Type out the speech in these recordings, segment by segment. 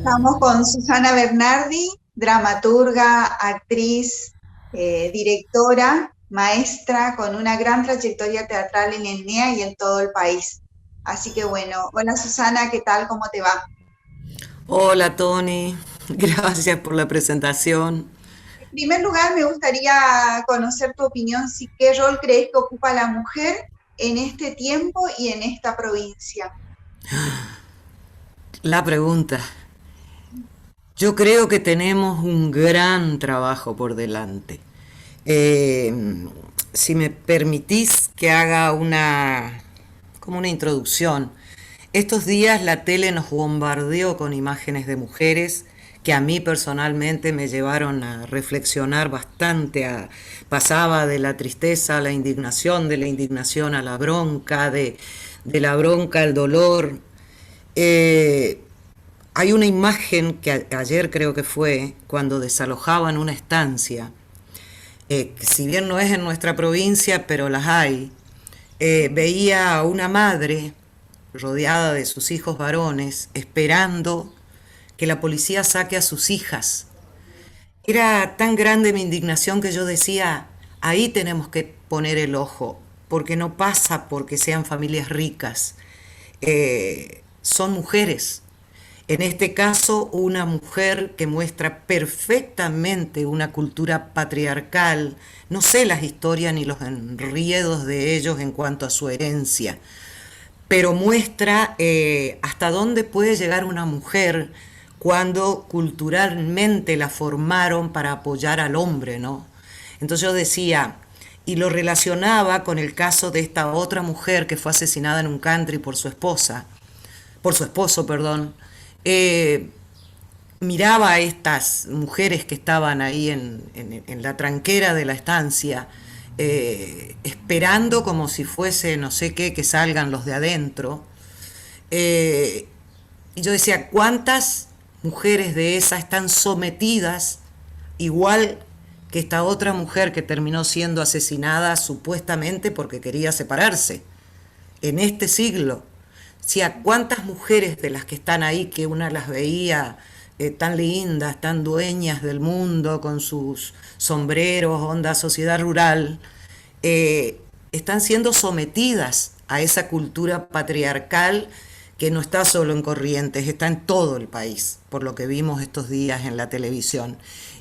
Estamos con Susana Bernardi, dramaturga, actriz, directora, maestra, con una gran trayectoria teatral en el NEA y en todo el país. Así que bueno, hola Susana, ¿qué tal? ¿Cómo te va? Hola Tony, gracias por la presentación. En primer lugar, me gustaría conocer tu opinión, si qué rol crees que ocupa la mujer en este tiempo y en esta provincia. La pregunta, yo creo que tenemos un gran trabajo por delante. Eh, si me permitís que haga como una introducción. Estos días la tele nos bombardeó con imágenes de mujeres que a mí personalmente me llevaron a reflexionar bastante. Pasaba de la tristeza a la indignación, de la indignación a la bronca, de la bronca al dolor. Eh, Hay una imagen que ayer creo que fue cuando desalojaban una estancia, que si bien no es en nuestra provincia, pero las hay. Veía a una madre rodeada de sus hijos varones esperando que la policía saque a sus hijas. Era tan grande mi indignación que yo decía, ahí tenemos que poner el ojo, porque no pasa porque sean familias ricas, son mujeres. En este caso, una mujer que muestra perfectamente una cultura patriarcal. No sé las historias ni los enriedos de ellos en cuanto a su herencia, pero muestra hasta dónde puede llegar una mujer cuando culturalmente la formaron para apoyar al hombre, ¿no? Entonces yo decía, y lo relacionaba con el caso de esta otra mujer que fue asesinada en un country por su esposa, por su esposo, perdón. Eh, Miraba a estas mujeres que estaban ahí en la tranquera de la estancia, esperando como si fuese no sé qué, que salgan los de adentro. Eh, y yo decía, ¿cuántas mujeres de esas están sometidas igual que esta otra mujer que terminó siendo asesinada supuestamente porque quería separarse? En este siglo, si a cuántas mujeres de las que están ahí, que una las veía tan lindas, tan dueñas del mundo, con sus sombreros, onda sociedad rural, están siendo sometidas a esa cultura patriarcal que no está solo en Corrientes, está en todo el país, por lo que vimos estos días en la televisión.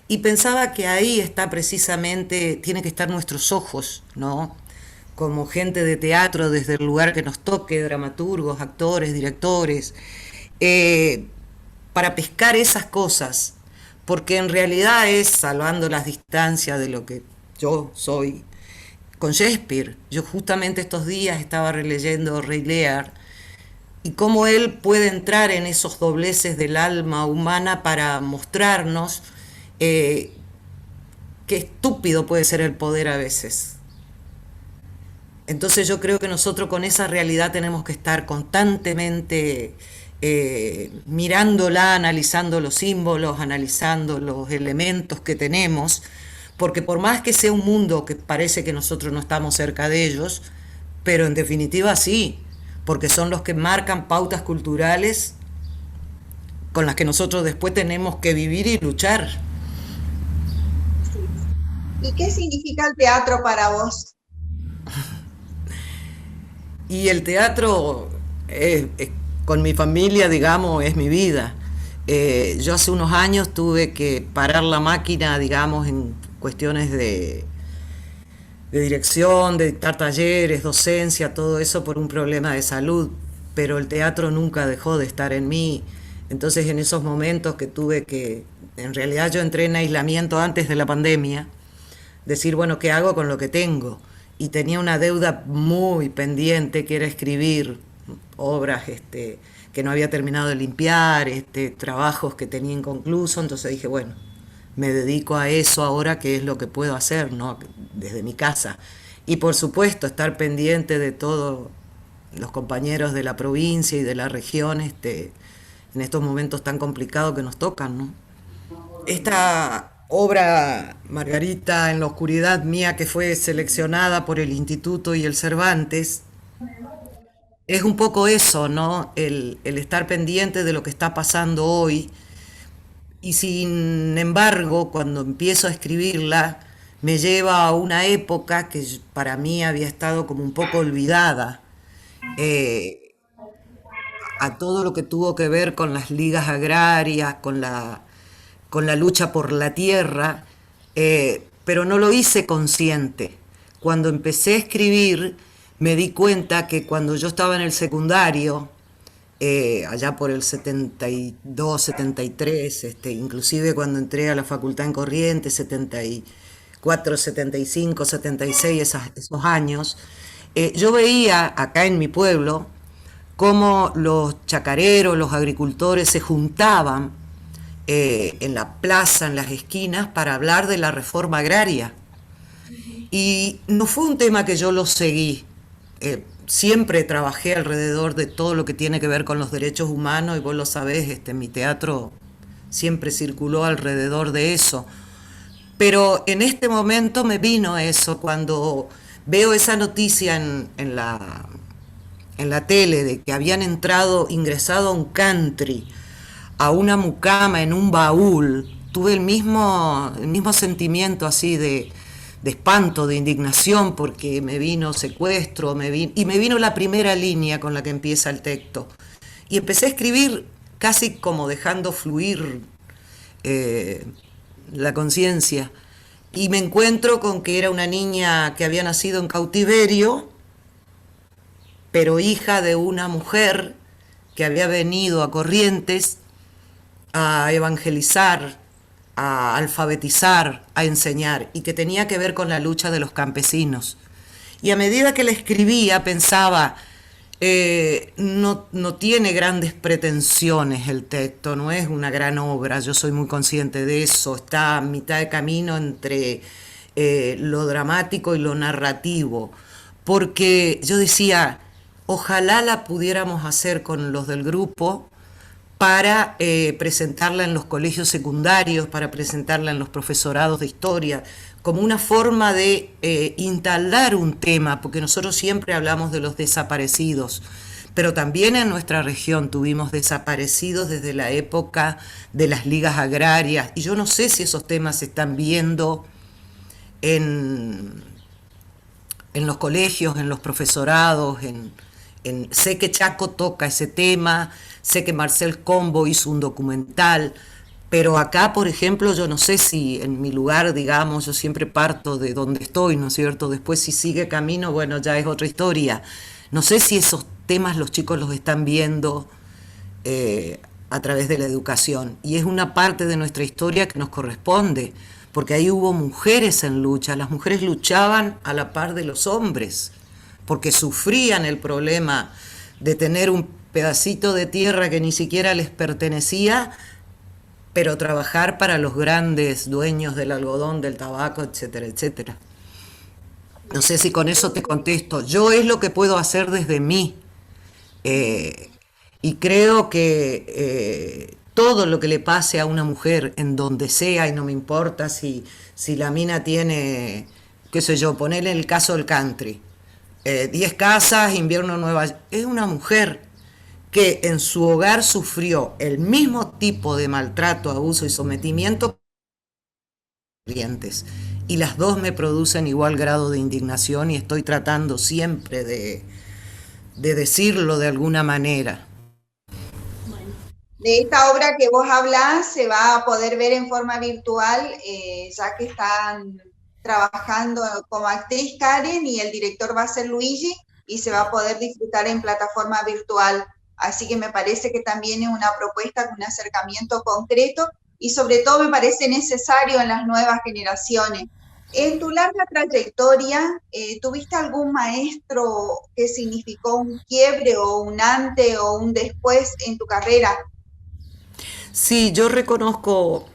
Y pensaba que ahí está precisamente, tiene que estar nuestros ojos, ¿no? Como gente de teatro, desde el lugar que nos toque, dramaturgos, actores, directores, eh, para pescar esas cosas, porque en realidad es salvando las distancias de lo que yo soy. Con Shakespeare, yo justamente estos días estaba releyendo Rey Lear y cómo él puede entrar en esos dobleces del alma humana para mostrarnos eh, qué estúpido puede ser el poder a veces. Entonces yo creo que nosotros con esa realidad tenemos que estar constantemente mirándola, analizando los símbolos, analizando los elementos que tenemos, porque por más que sea un mundo que parece que nosotros no estamos cerca de ellos, pero en definitiva sí, porque son los que marcan pautas culturales con las que nosotros después tenemos que vivir y luchar. Sí. ¿Y qué significa el teatro para vos? Y el teatro, con mi familia, digamos, es mi vida. Yo hace unos años tuve que parar la máquina, digamos, en cuestiones de dirección, de dictar talleres, docencia, todo eso por un problema de salud, pero el teatro nunca dejó de estar en mí. Entonces en esos momentos que tuve que, en realidad yo entré en aislamiento antes de la pandemia, decir, bueno, ¿qué hago con lo que tengo? Y tenía una deuda muy pendiente que era escribir obras que no había terminado de limpiar, trabajos que tenía inconcluso, entonces dije, bueno, me dedico a eso ahora, que es lo que puedo hacer, ¿no? Desde mi casa. Y por supuesto, estar pendiente de todos los compañeros de la provincia y de la región, en estos momentos tan complicados que nos tocan, ¿no? Esta obra, Margarita en la oscuridad mía, que fue seleccionada por el Instituto y el Cervantes, es un poco eso, ¿no? El estar pendiente de lo que está pasando hoy, y sin embargo, cuando empiezo a escribirla, me lleva a una época que para mí había estado como un poco olvidada, eh, a todo lo que tuvo que ver con las ligas agrarias, con la lucha por la tierra, pero no lo hice consciente. Cuando empecé a escribir, me di cuenta que cuando yo estaba en el secundario, allá por el 72, 73, inclusive cuando entré a la facultad en Corrientes, 74, 75, 76, esos años, yo veía acá en mi pueblo cómo los chacareros, los agricultores se juntaban en la plaza, en las esquinas, para hablar de la reforma agraria. Y no fue un tema que yo lo seguí. Siempre trabajé alrededor de todo lo que tiene que ver con los derechos humanos y vos lo sabés, mi teatro siempre circuló alrededor de eso. Pero en este momento me vino eso cuando veo esa noticia en la tele de que habían ingresado a un country, a una mucama en un baúl. Tuve el mismo sentimiento así de espanto, de indignación, porque me vino secuestro, y me vino la primera línea con la que empieza el texto. Y empecé a escribir casi como dejando fluir eh, la conciencia. Y me encuentro con que era una niña que había nacido en cautiverio, pero hija de una mujer que había venido a Corrientes a evangelizar, a alfabetizar, a enseñar, y que tenía que ver con la lucha de los campesinos. Y a medida que la escribía pensaba, no tiene grandes pretensiones el texto, no es una gran obra, yo soy muy consciente de eso, está a mitad de camino entre lo dramático y lo narrativo, porque yo decía, ojalá la pudiéramos hacer con los del grupo para presentarla en los colegios secundarios, para presentarla en los profesorados de historia, como una forma de instalar un tema, porque nosotros siempre hablamos de los desaparecidos, pero también en nuestra región tuvimos desaparecidos desde la época de las ligas agrarias, y yo no sé si esos temas se están viendo en, en los colegios, en los profesorados, sé que Chaco toca ese tema, sé que Marcel Combo hizo un documental, pero acá, por ejemplo, yo no sé si en mi lugar, digamos, yo siempre parto de donde estoy, ¿no es cierto? Después si sigue camino, bueno, ya es otra historia. No sé si esos temas los chicos los están viendo a través de la educación. Y es una parte de nuestra historia que nos corresponde, porque ahí hubo mujeres en lucha, las mujeres luchaban a la par de los hombres, porque sufrían el problema de tener un pedacito de tierra que ni siquiera les pertenecía, pero trabajar para los grandes dueños del algodón, del tabaco, etcétera, etcétera. No sé si con eso te contesto. Yo es lo que puedo hacer desde mí. eh, y creo que todo lo que le pase a una mujer en donde sea, y no me importa si la mina tiene, qué sé yo, ponerle el caso del country, 10 casas, invierno nueva, es una mujer que en su hogar sufrió el mismo tipo de maltrato, abuso y sometimiento que clientes. Y las dos me producen igual grado de indignación y estoy tratando siempre de decirlo de alguna manera. De esta obra que vos hablás se va a poder ver en forma virtual, ya que están trabajando como actriz Karen y el director va a ser Luigi y se va a poder disfrutar en plataforma virtual. Así que me parece que también es una propuesta con un acercamiento concreto y sobre todo me parece necesario en las nuevas generaciones. En tu larga trayectoria, ¿tuviste algún maestro que significó un quiebre o un antes o un después en tu carrera? Sí, yo reconozco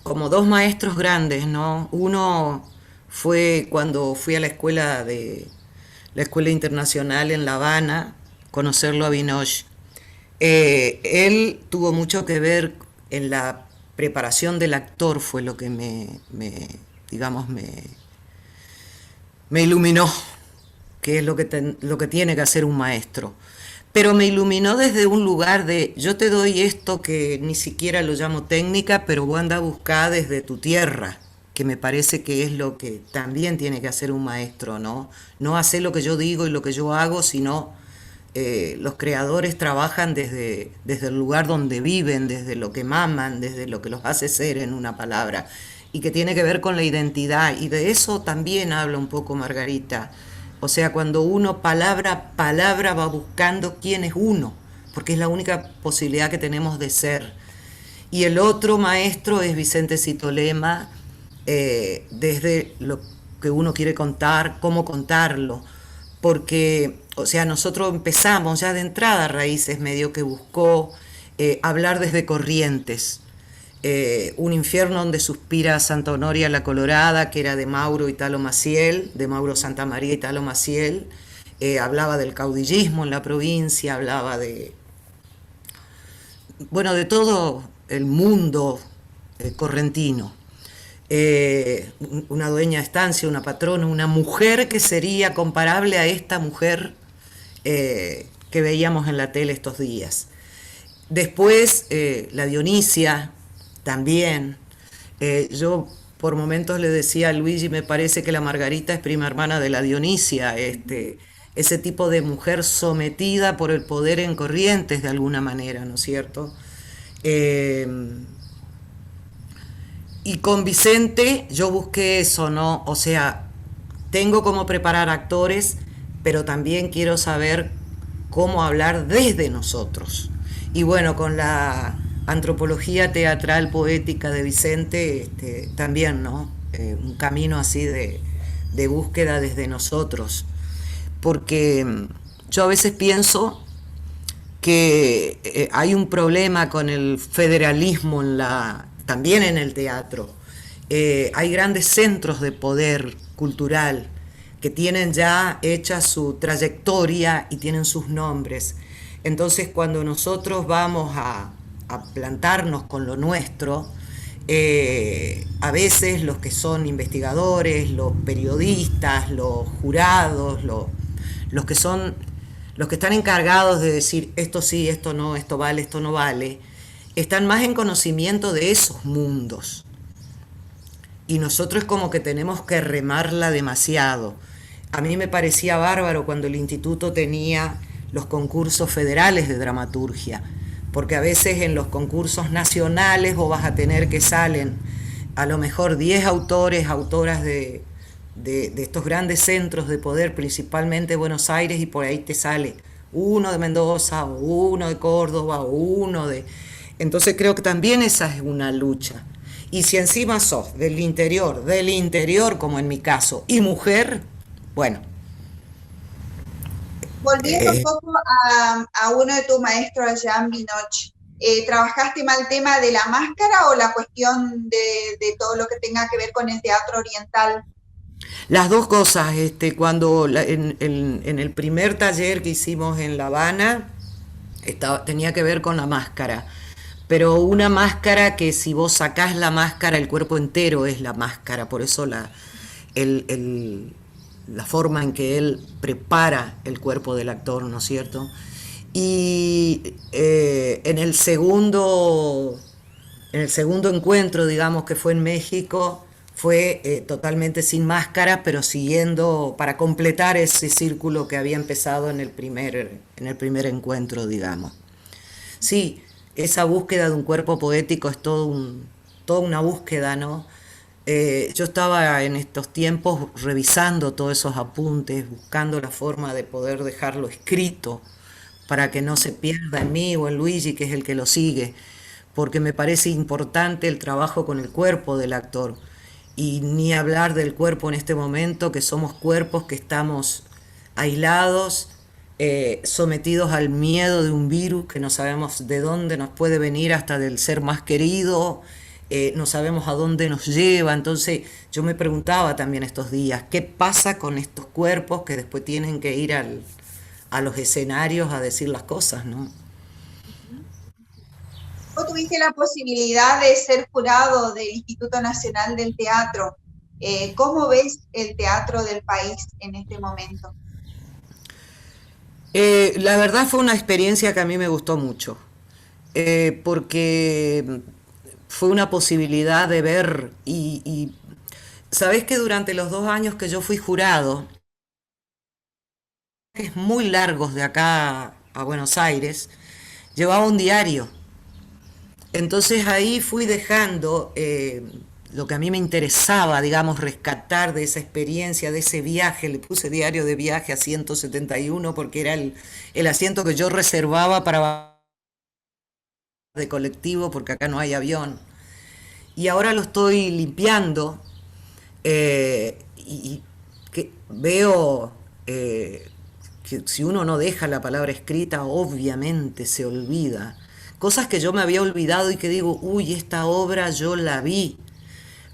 como dos maestros grandes, ¿no? Uno fue cuando fui a la escuela internacional en La Habana, conocerlo a Binoche. Él tuvo mucho que ver en la preparación del actor, fue lo que digamos, me iluminó, que es lo que tiene que hacer un maestro. pero me iluminó desde un lugar de, yo te doy esto que ni siquiera lo llamo técnica, pero vos anda a buscar desde tu tierra, que me parece que es lo que también tiene que hacer un maestro, ¿no? No hacer lo que yo digo y lo que yo hago, sino los creadores trabajan desde el lugar donde viven, desde lo que maman, desde lo que los hace ser, en una palabra, y que tiene que ver con la identidad. Y de eso también habla un poco Margarita. O sea, cuando uno palabra a palabra va buscando quién es uno, porque es la única posibilidad que tenemos de ser. Y el otro maestro es Vicente Citolema, desde lo que uno quiere contar, cómo contarlo, porque, o sea, nosotros empezamos ya de entrada, Raíces medio que buscó hablar desde Corrientes, un infierno donde suspira Santa Honoria la Colorada, que era de Mauro Italo Maciel, de Mauro Santamaría Italo Maciel, hablaba del caudillismo en la provincia, hablaba de, bueno, de todo el mundo correntino. Una dueña de estancia, una patrona, una mujer que sería comparable a esta mujer que veíamos en la tele estos días. Después, la Dionisia, también. Yo por momentos le decía a Luigi, me parece que la Margarita es prima hermana de la Dionisia, ese tipo de mujer sometida por el poder en Corrientes de alguna manera, ¿no es cierto? Eh, y con Vicente yo busqué eso, ¿no? O sea, tengo cómo preparar actores, pero también quiero saber cómo hablar desde nosotros. Y bueno, con la antropología teatral poética de Vicente, también, ¿no? Un camino así de búsqueda desde nosotros. Porque yo a veces pienso que hay un problema con el federalismo también en el teatro. Hay grandes centros de poder cultural que tienen ya hecha su trayectoria y tienen sus nombres. Entonces, cuando nosotros vamos a plantarnos con lo nuestro, a veces los que son investigadores, los periodistas, los jurados, los que son los que están encargados de decir esto sí, esto no, esto vale, esto no vale, están más en conocimiento de esos mundos. Y nosotros como que tenemos que remarla demasiado. A mí me parecía bárbaro cuando el instituto tenía los concursos federales de dramaturgia, porque a veces en los concursos nacionales vos vas a tener que salen a lo mejor 10 autores, autoras de estos grandes centros de poder, principalmente Buenos Aires, y por ahí te sale uno de Mendoza, o uno de Córdoba, o uno de... Entonces creo que también esa es una lucha. Y si encima sos del interior como en mi caso, y mujer, bueno. Volviendo un poco a uno de tus maestros, Jean Binoche, ¿trabajaste más el tema de la máscara o la cuestión de todo lo que tenga que ver con el teatro oriental? Las dos cosas, cuando en el primer taller que hicimos en La Habana, tenía que ver con la máscara, pero una máscara que si vos sacás la máscara, el cuerpo entero es la máscara, por eso la forma en que él prepara el cuerpo del actor, ¿no es cierto? Y en el segundo encuentro, digamos, que fue en México, fue totalmente sin máscara, pero siguiendo para completar ese círculo que había empezado en el primer encuentro, digamos. Sí, esa búsqueda de un cuerpo poético es toda una búsqueda, ¿no? Yo estaba en estos tiempos revisando todos esos apuntes, buscando la forma de poder dejarlo escrito para que no se pierda en mí o en Luigi, que es el que lo sigue, porque me parece importante el trabajo con el cuerpo del actor. Y ni hablar del cuerpo en este momento, que somos cuerpos que estamos aislados, sometidos al miedo de un virus que no sabemos de dónde nos puede venir, hasta del ser más querido, no sabemos a dónde nos lleva. Entonces yo me preguntaba también estos días, ¿qué pasa con estos cuerpos que después tienen que ir a los escenarios a decir las cosas, ¿no? Vos tuviste la posibilidad de ser jurado del Instituto Nacional del Teatro. ¿Cómo ves el teatro del país en este momento? La verdad fue una experiencia que a mí me gustó mucho, porque fue una posibilidad de ver sabés que durante los 2 años que yo fui jurado, que es muy largos de acá a Buenos Aires, llevaba un diario. Entonces ahí fui dejando lo que a mí me interesaba, digamos, rescatar de esa experiencia, de ese viaje. Le puse diario de viaje a 171 porque era el asiento que yo reservaba para de colectivo porque acá no hay avión. Y ahora lo estoy limpiando y que veo que si uno no deja la palabra escrita, obviamente se olvida. Cosas que yo me había olvidado y que digo, uy, esta obra yo la vi.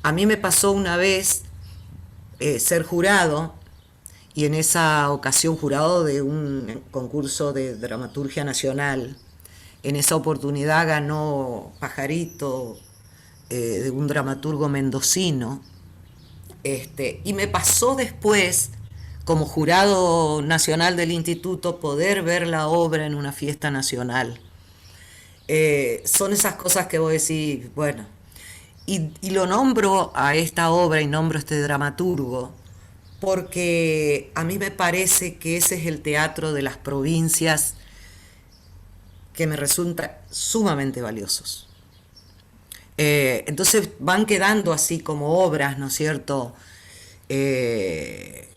A mí me pasó una vez ser jurado, y en esa ocasión jurado de un concurso de dramaturgia nacional. En esa oportunidad ganó Pajarito, de un dramaturgo mendocino. Y me pasó después, como jurado nacional del instituto, poder ver la obra en una fiesta nacional. Son esas cosas que vos decís, bueno, y lo nombro a esta obra y nombro a este dramaturgo porque a mí me parece que ese es el teatro de las provincias que me resulta sumamente valiosos. Entonces van quedando así como obras, ¿no es cierto? Eh,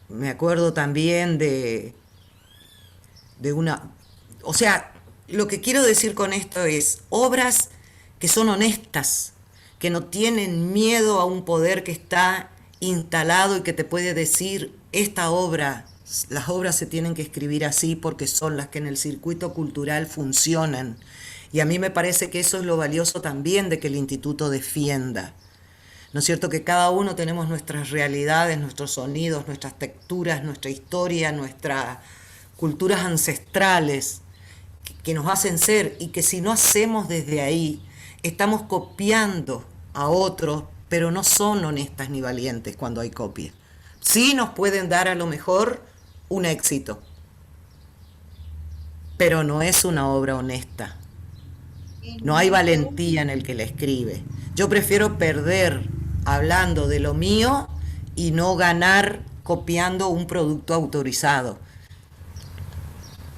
Me acuerdo también de una... O sea, lo que quiero decir con esto es obras que son honestas, que no tienen miedo a un poder que está instalado y que te puede decir, esta obra, las obras se tienen que escribir así porque son las que en el circuito cultural funcionan. Y a mí me parece que eso es lo valioso también de que el instituto defienda. ¿No es cierto? Que cada uno tenemos nuestras realidades, nuestros sonidos, nuestras texturas, nuestra historia, nuestras culturas ancestrales que nos hacen ser, y que si no hacemos desde ahí, estamos copiando a otros, pero no son honestas ni valientes cuando hay copia. Sí nos pueden dar a lo mejor un éxito, pero no es una obra honesta. No hay Me pregunto, valentía en el que la escribe. Yo prefiero perder hablando de lo mío y no ganar copiando un producto autorizado.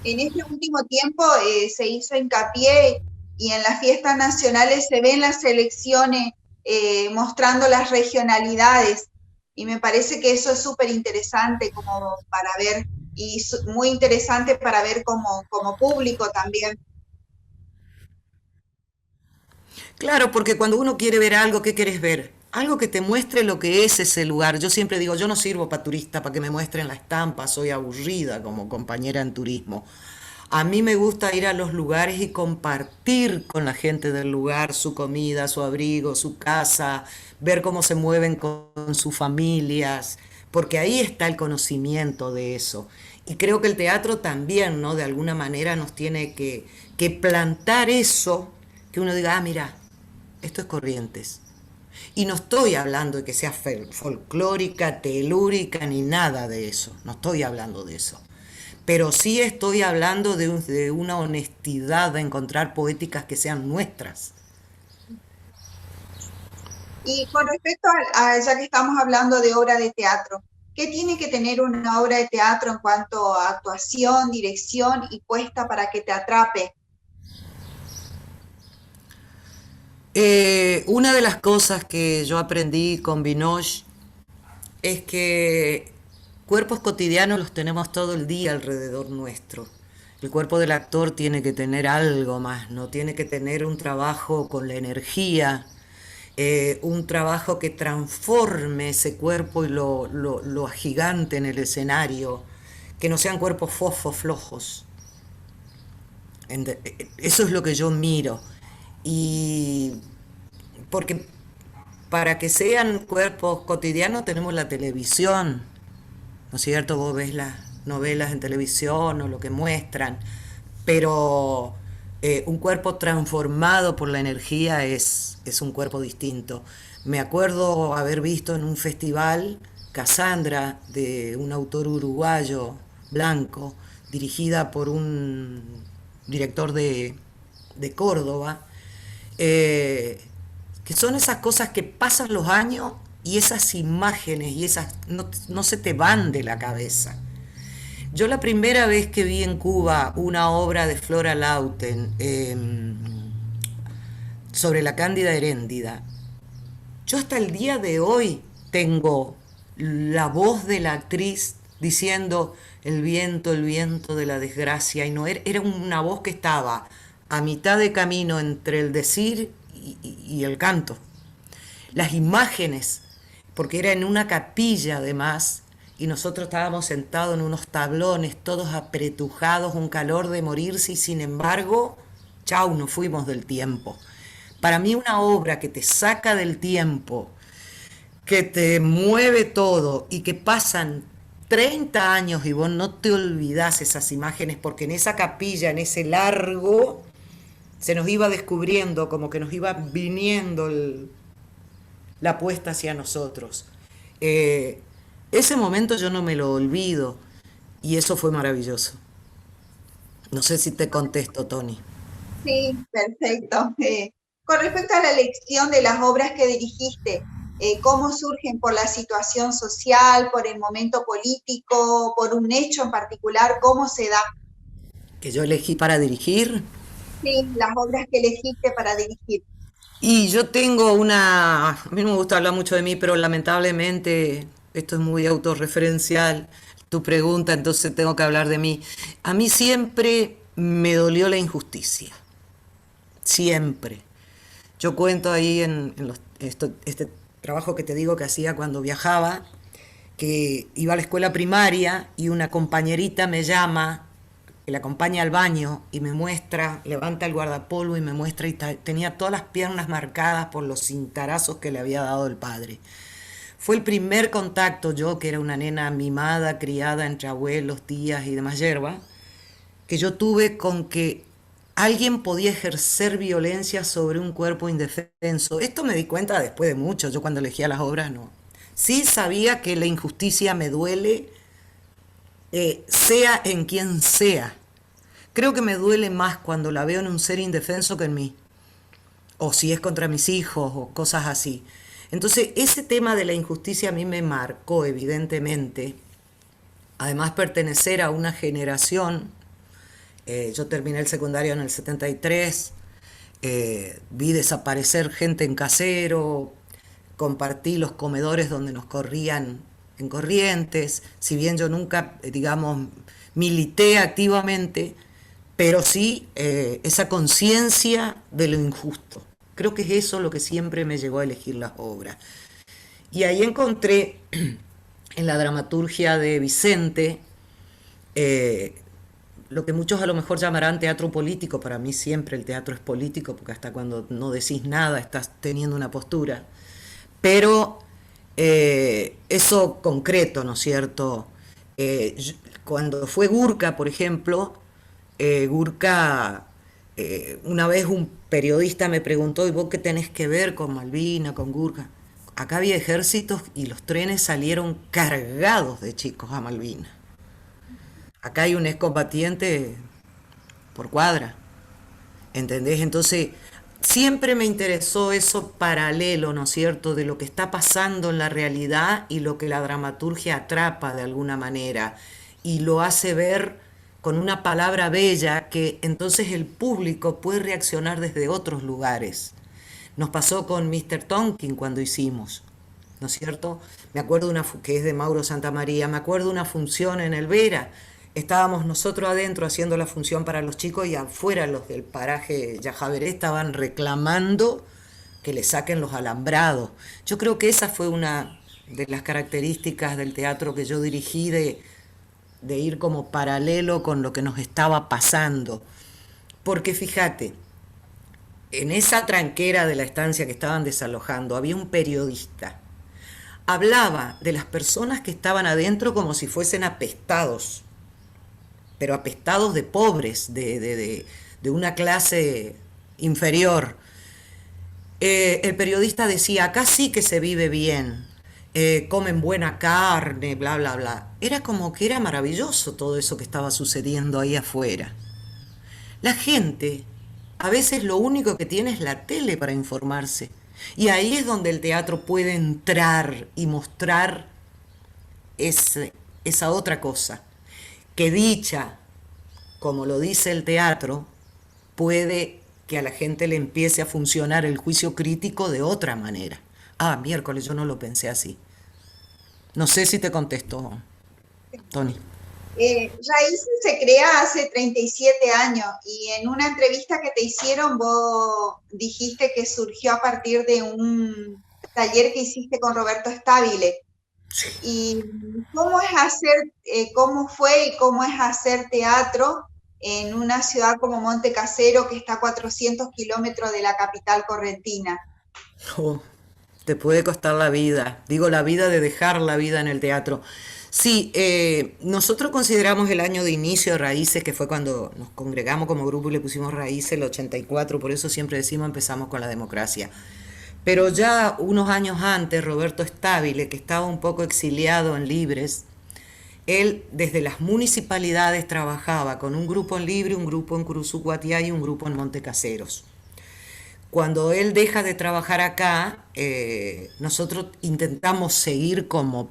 en este último tiempo se hizo hincapié y en las fiestas nacionales se ven las selecciones mostrando las regionalidades y me parece que eso es súper interesante como para ver y muy interesante para ver como público también. Claro, porque cuando uno quiere ver algo, ¿qué quieres ver? Algo que te muestre lo que es ese lugar. Yo siempre digo, yo no sirvo para turista, para que me muestren la estampa, soy aburrida como compañera en turismo. A mí me gusta ir a los lugares y compartir con la gente del lugar su comida, su abrigo, su casa, ver cómo se mueven con sus familias, porque ahí está el conocimiento de eso. Y creo que el teatro también, ¿no? De alguna manera nos tiene que plantar eso, que uno diga, ah, mira, esto es Corrientes. Y no estoy hablando de que sea folclórica, telúrica, ni nada de eso. No estoy hablando de eso. Pero sí estoy hablando de una honestidad de encontrar poéticas que sean nuestras. Y con respecto ya que estamos hablando de obra de teatro, ¿qué tiene que tener una obra de teatro en cuanto a actuación, dirección y puesta para que te atrape? Una de las cosas que yo aprendí con Binoche es que cuerpos cotidianos los tenemos todo el día alrededor nuestro. El cuerpo del actor tiene que tener algo más, no tiene que tener un trabajo con la energía, un trabajo que transforme ese cuerpo y lo agigante en el escenario, que no sean cuerpos fosfos flojos. Eso es lo que yo miro. Y porque para que sean cuerpos cotidianos tenemos la televisión, ¿no es cierto? Vos ves las novelas en televisión o lo que muestran, pero un cuerpo transformado por la energía es un cuerpo distinto. Me acuerdo haber visto en un festival Cassandra de un autor uruguayo blanco dirigida por un director de Córdoba, que son esas cosas que pasan los años y esas imágenes y esas no se te van de la cabeza. Yo la primera vez que vi en Cuba una obra de Flora Lauten sobre la Cándida Heréndida, yo hasta el día de hoy tengo la voz de la actriz diciendo el viento de la desgracia, y no era una voz que estaba a mitad de camino entre el decir y el canto. Las imágenes, porque era en una capilla además, y nosotros estábamos sentados en unos tablones, todos apretujados, un calor de morirse, y sin embargo, chau, nos fuimos del tiempo. Para mí una obra que te saca del tiempo, que te mueve todo y que pasan 30 años y vos no te olvidás esas imágenes, porque en esa capilla, en ese largo, se nos iba descubriendo, como que nos iba viniendo la puesta hacia nosotros. Ese momento yo no me lo olvido y eso fue maravilloso. No sé si te contesto, Tony. Sí, perfecto. Con respecto a la elección de las obras que dirigiste, ¿cómo surgen? ¿Por la situación social, por el momento político, por un hecho en particular? ¿Cómo se da? Que yo elegí para dirigir. Sí, las obras que elegiste para dirigir. Y yo tengo a mí no me gusta hablar mucho de mí, pero lamentablemente esto es muy autorreferencial, tu pregunta, entonces tengo que hablar de mí. A mí siempre me dolió la injusticia, siempre. Yo cuento ahí este trabajo que te digo que hacía cuando viajaba, que iba a la escuela primaria y una compañerita me llama, que la acompaña al baño y me muestra, levanta el guardapolvo y me muestra, y tenía todas las piernas marcadas por los cintarazos que le había dado el padre. Fue el primer contacto, yo que era una nena mimada, criada entre abuelos, tías y demás yerba, que yo tuve con que alguien podía ejercer violencia sobre un cuerpo indefenso. Esto me di cuenta después de mucho, yo cuando elegía las obras no. Sí sabía que la injusticia me duele, sea en quien sea. Creo que me duele más cuando la veo en un ser indefenso que en mí, o si es contra mis hijos o cosas así. Entonces ese tema de la injusticia a mí me marcó evidentemente. Además pertenecer a una generación, yo terminé el secundario en el 73, vi desaparecer gente en Casero, compartí los comedores donde nos corrían en Corrientes, si bien yo nunca, digamos, milité activamente, pero sí esa conciencia de lo injusto. Creo que es eso lo que siempre me llevó a elegir las obras. Y ahí encontré en la dramaturgia de Vicente lo que muchos a lo mejor llamarán teatro político. Para mí siempre el teatro es político, porque hasta cuando no decís nada estás teniendo una postura. Pero eso concreto, ¿no es cierto? Cuando fue Gurka, por ejemplo, Gurka, una vez un periodista me preguntó: ¿y vos qué tenés que ver con Malvina, con Gurka? Acá había ejércitos y los trenes salieron cargados de chicos a Malvina. Acá hay un excombatiente por cuadra, ¿entendés? Entonces, siempre me interesó eso paralelo, ¿no es cierto?, de lo que está pasando en la realidad y lo que la dramaturgia atrapa de alguna manera y lo hace ver con una palabra bella que entonces el público puede reaccionar desde otros lugares. Nos pasó con Mr. Tonkin cuando hicimos, ¿no es cierto? Me acuerdo que es de Mauro Santamaría, me acuerdo una función en el Vera. Estábamos nosotros adentro haciendo la función para los chicos y afuera los del paraje Yajaveré estaban reclamando que le saquen los alambrados. Yo creo que esa fue una de las características del teatro que yo dirigí, de ir como paralelo con lo que nos estaba pasando. Porque fíjate, en esa tranquera de la estancia que estaban desalojando había un periodista. Hablaba de las personas que estaban adentro como si fuesen apestados, pero apestados de pobres, de una clase inferior. El periodista decía: acá sí que se vive bien. comen buena carne, bla, bla, bla. Era como que era maravilloso todo eso que estaba sucediendo ahí afuera. La gente a veces lo único que tiene es la tele para informarse. Y ahí es donde el teatro puede entrar y mostrar ese- esa otra cosa, que dicha, como lo dice el teatro, puede que a la gente le empiece a funcionar el juicio crítico de otra manera. Ah, miércoles, yo no lo pensé así. No sé si te contestó, Tony. Raíces se crea hace 37 años y en una entrevista que te hicieron vos dijiste que surgió a partir de un taller que hiciste con Roberto Stabile. ¿Y cómo es hacer, cómo fue y cómo es hacer teatro en una ciudad como Monte Casero que está a 400 kilómetros de la capital correntina? Oh, te puede costar la vida. Digo, la vida de dejar la vida en el teatro. Sí, nosotros consideramos el año de inicio de Raíces, que fue cuando nos congregamos como grupo y le pusimos Raíces, el 84, por eso siempre decimos empezamos con la democracia. Pero ya unos años antes, Roberto Stabile, que estaba un poco exiliado en Libres, él desde las municipalidades trabajaba con un grupo en Libre, un grupo en Curuzucuatiá y un grupo en Montecaseros. Cuando él deja de trabajar acá, nosotros intentamos seguir como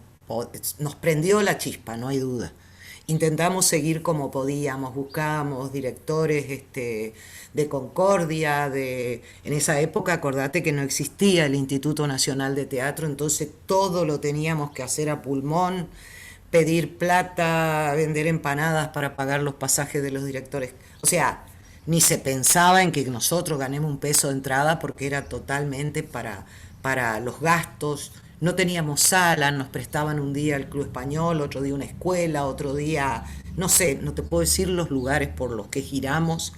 nos prendió la chispa, no hay duda. Intentamos seguir como podíamos, buscábamos directores de Concordia, en esa época acordate que no existía el Instituto Nacional de Teatro, entonces todo lo teníamos que hacer a pulmón, pedir plata, vender empanadas para pagar los pasajes de los directores. O sea, ni se pensaba en que nosotros ganemos un peso de entrada porque era totalmente para los gastos. No teníamos sala, nos prestaban un día el Club Español, otro día una escuela, otro día, no sé, no te puedo decir los lugares por los que giramos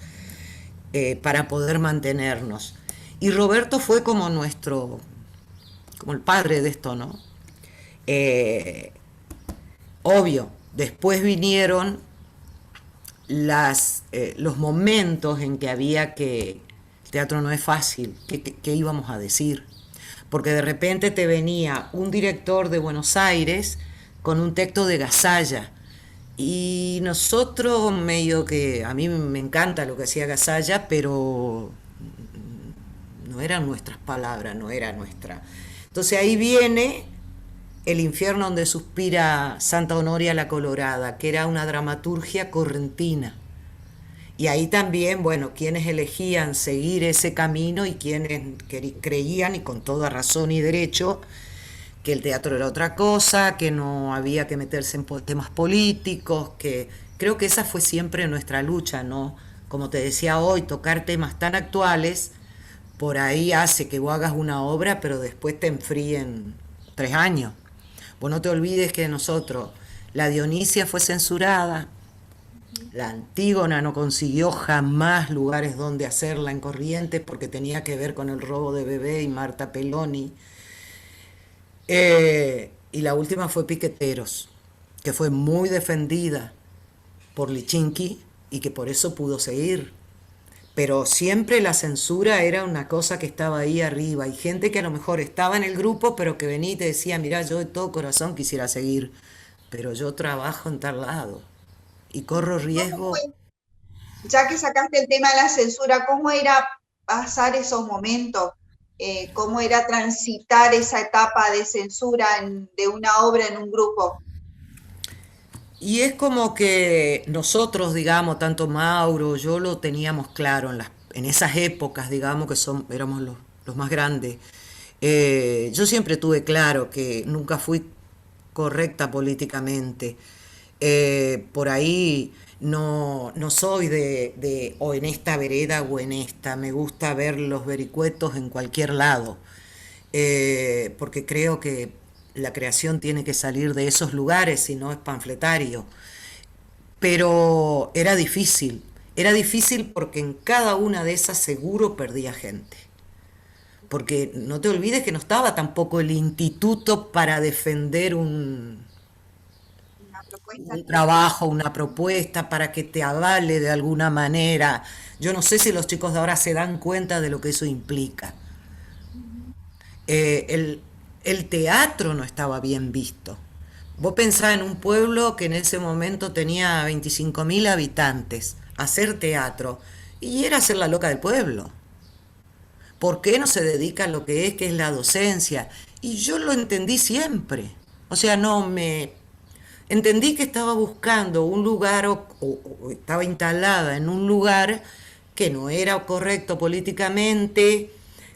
para poder mantenernos. Y Roberto fue como como el padre de esto, ¿no? Eh, Obvio, después vinieron los momentos en que había que, el teatro no es fácil, ¿qué íbamos a decir? Porque de repente te venía un director de Buenos Aires con un texto de Gasalla. Y nosotros medio que, a mí me encanta lo que hacía Gasalla, pero no eran nuestras palabras, no era nuestra. Entonces ahí viene el infierno donde suspira Santa Honoria la Colorada, que era una dramaturgia correntina. Y ahí también, bueno, quienes elegían seguir ese camino y quienes creían, y con toda razón y derecho, que el teatro era otra cosa, que no había que meterse en temas políticos, que creo que esa fue siempre nuestra lucha, ¿no? Como te decía hoy, tocar temas tan actuales, por ahí hace que vos hagas una obra, pero después te enfríen 3 años. Vos no te olvides que nosotros, la Dionisia fue censurada, la Antígona no consiguió jamás lugares donde hacerla en Corrientes porque tenía que ver con el robo de bebé y Marta Peloni. Y la última fue Piqueteros, que fue muy defendida por Lichinki y que por eso pudo seguir. Pero siempre la censura era una cosa que estaba ahí arriba. Hay gente que a lo mejor estaba en el grupo, pero que venía y te decía, mirá, yo de todo corazón quisiera seguir, pero yo trabajo en tal lado y corro ¿Cómo riesgo. fue, ya que sacaste el tema de la censura, cómo era pasar esos momentos? ¿Cómo era transitar esa etapa de censura de una obra en un grupo? Y es como que nosotros, digamos, tanto Mauro, yo lo teníamos claro en esas épocas, digamos, éramos los más grandes. Yo siempre tuve claro que nunca fui correcta políticamente. Por ahí no soy de o en esta vereda o en esta. Me gusta ver los vericuetos en cualquier lado, porque creo que la creación tiene que salir de esos lugares, si no es panfletario. Pero era difícil porque en cada una de esas seguro perdía gente. Porque no te olvides que no estaba tampoco el instituto para defender Una propuesta. un trabajo, una propuesta, para que te avale de alguna manera. Yo no sé si los chicos de ahora se dan cuenta de lo que eso implica. Uh -huh. Eh, el, el teatro no estaba bien visto. Vos pensás en un pueblo que en ese momento tenía 25.000 habitantes, hacer teatro, y era ser la loca del pueblo. ¿Por qué no se dedica a lo que es la docencia? Y yo lo entendí siempre. O sea, no me... Entendí que estaba buscando un lugar o estaba instalada en un lugar que no era correcto políticamente,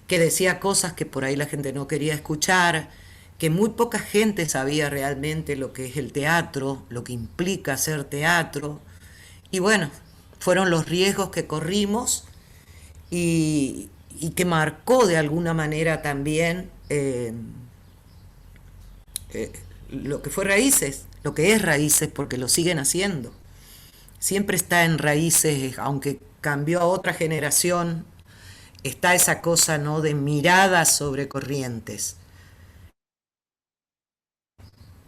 que decía cosas que por ahí la gente no quería escuchar, que muy poca gente sabía realmente lo que es el teatro, lo que implica hacer teatro. Y bueno, fueron los riesgos que corrimos y que marcó de alguna manera también lo que fue Raíces, lo que es Raíces, porque lo siguen haciendo. Siempre está en Raíces, aunque cambió a otra generación, está esa cosa, ¿no?, de miradas sobre corrientes.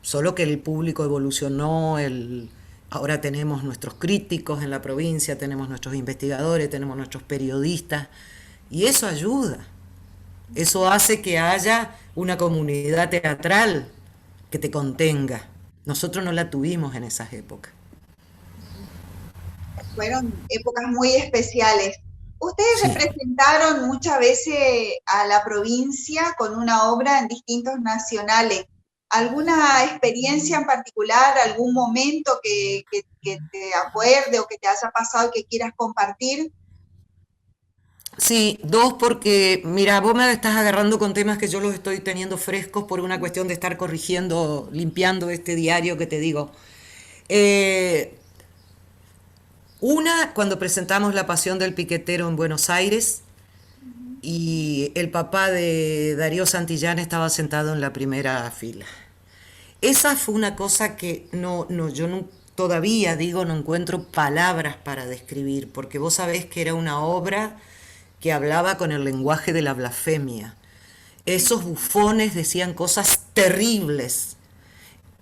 Solo que el público evolucionó, ahora tenemos nuestros críticos en la provincia, tenemos nuestros investigadores, tenemos nuestros periodistas, y eso ayuda. Eso hace que haya una comunidad teatral que te contenga. Nosotros no la tuvimos en esas épocas. Fueron épocas muy especiales. Ustedes Sí. representaron muchas veces a la provincia con una obra en distintos nacionales. ¿Alguna experiencia en particular, algún momento que te acuerde o que te haya pasado y que quieras compartir? Sí, dos porque, mira, vos me estás agarrando con temas que yo los estoy teniendo frescos por una cuestión de estar corrigiendo, limpiando este diario que te digo. Eh, cuando presentamos La Pasión del Piquetero en Buenos Aires y el papá de Darío Santillán estaba sentado en la primera fila. Esa fue una cosa que yo no, todavía digo, no encuentro palabras para describir, porque vos sabés que era una obra que hablaba con el lenguaje de la blasfemia. Esos bufones decían cosas terribles.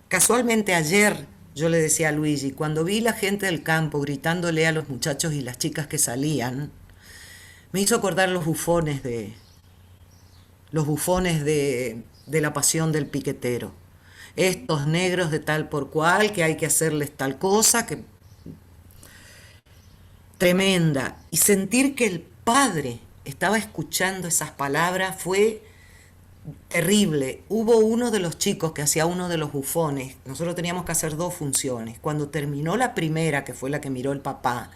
Casualmente ayer yo le decía a Luigi, cuando vi la gente del campo gritándole a los muchachos y las chicas que salían, me hizo acordar los bufones de la pasión del piquetero. Estos negros de tal por cual, que hay que hacerles tal cosa, que tremenda. Y sentir que el padre estaba escuchando esas palabras fue terrible. Hubo uno de los chicos que hacía uno de los bufones. Nosotros teníamos que hacer dos funciones. Cuando terminó la primera, que fue la que miró el papá,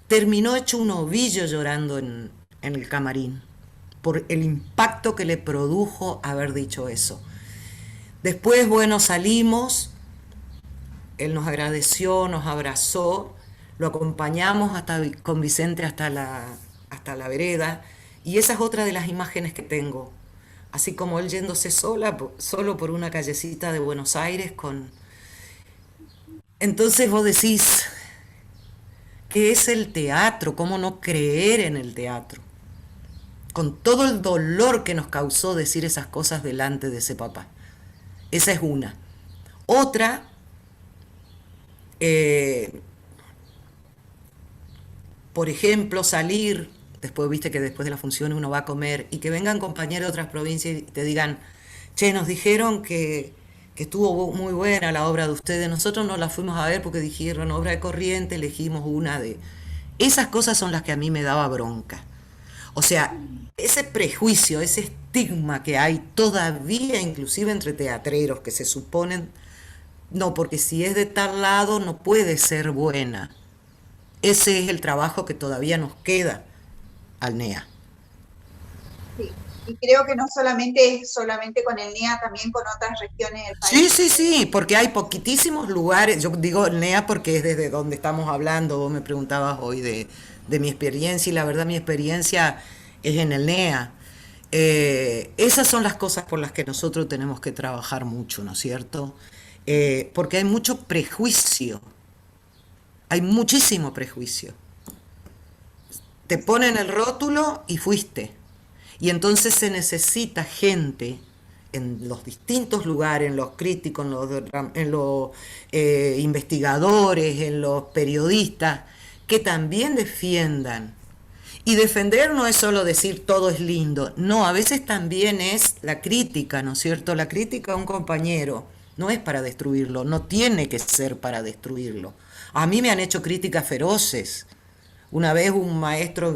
terminó hecho un ovillo llorando en el camarín por el impacto que le produjo haber dicho eso. Después, bueno, salimos, él nos agradeció, nos abrazó, lo acompañamos con Vicente hasta la vereda, y esa es otra de las imágenes que tengo. Así como él yéndose solo por una callecita de Buenos Aires con... Entonces vos decís, ¿qué es el teatro? ¿Cómo no creer en el teatro? Con todo el dolor que nos causó decir esas cosas delante de ese papá. Esa es una. Otra, eh, por ejemplo, salir, después viste que después de la función uno va a comer, y que vengan compañeros de otras provincias y te digan, che, nos dijeron que estuvo muy buena la obra de ustedes, nosotros no la fuimos a ver porque dijeron obra de corriente, elegimos una de... Esas cosas son las que a mí me daba bronca. O sea, ese prejuicio, ese estigma que hay todavía, inclusive entre teatreros, que se suponen, no, porque si es de tal lado no puede ser buena. Ese es el trabajo que todavía nos queda al NEA. Sí. Y creo que no solamente es solamente con el NEA, también con otras regiones del Sí, país. sí, sí, porque hay poquitísimos lugares, yo digo el NEA porque es desde donde estamos hablando, vos me preguntabas hoy de mi experiencia y la verdad mi experiencia es en el NEA. Esas son las cosas por las que nosotros tenemos que trabajar mucho, ¿no es cierto? Porque hay mucho prejuicio, hay muchísimo prejuicio. Te ponen el rótulo y fuiste. Y entonces se necesita gente en los distintos lugares, en los críticos, en los investigadores, en los periodistas, que también defiendan Y defender no es solo decir todo es lindo, no, a veces también es la crítica, ¿no es cierto? La crítica a un compañero no es para destruirlo, no tiene que ser para destruirlo. A mí me han hecho críticas feroces. Una vez un maestro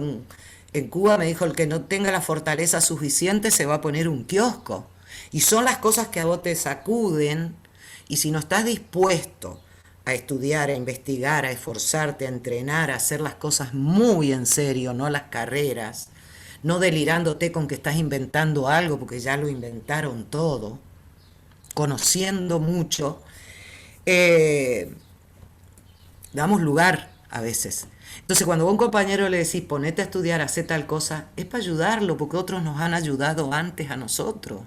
en Cuba me dijo, el que no tenga la fortaleza suficiente se va a poner un kiosco. Y son las cosas que a vos te sacuden, y si no estás dispuesto a estudiar, a investigar, a esforzarte, a entrenar, a hacer las cosas muy en serio, no las carreras, no delirándote con que estás inventando algo porque ya lo inventaron todo, conociendo mucho, eh, damos lugar a veces. Entonces cuando a un compañero le decís ponete a estudiar, hacer tal cosa, es para ayudarlo porque otros nos han ayudado antes a nosotros.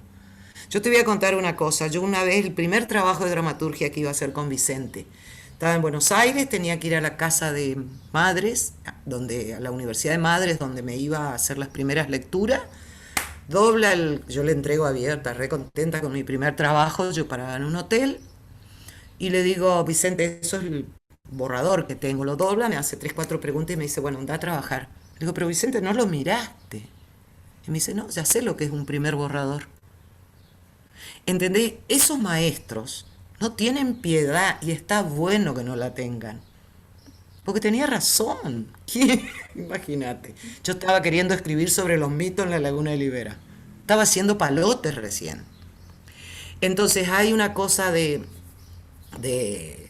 Yo te voy a contar una cosa. Yo una vez, el primer trabajo de dramaturgia que iba a hacer con Vicente, estaba en Buenos Aires, tenía que ir a la casa de madres, a la Universidad de Madres, donde me iba a hacer las primeras lecturas. Yo le entrego abierta, re contenta con mi primer trabajo, yo paraba en un hotel y le digo, Vicente, eso es el borrador que tengo, lo dobla, me hace 3, 4 preguntas y me dice, bueno, anda a trabajar. Le digo, pero Vicente, no lo miraste. Y me dice, no, ya sé lo que es un primer borrador. ¿Entendés? Esos maestros no tienen piedad y está bueno que no la tengan. Porque tenía razón. Imagínate. Yo estaba queriendo escribir sobre los mitos en la Laguna de Libera. Estaba haciendo palotes recién. Entonces hay una cosa de, de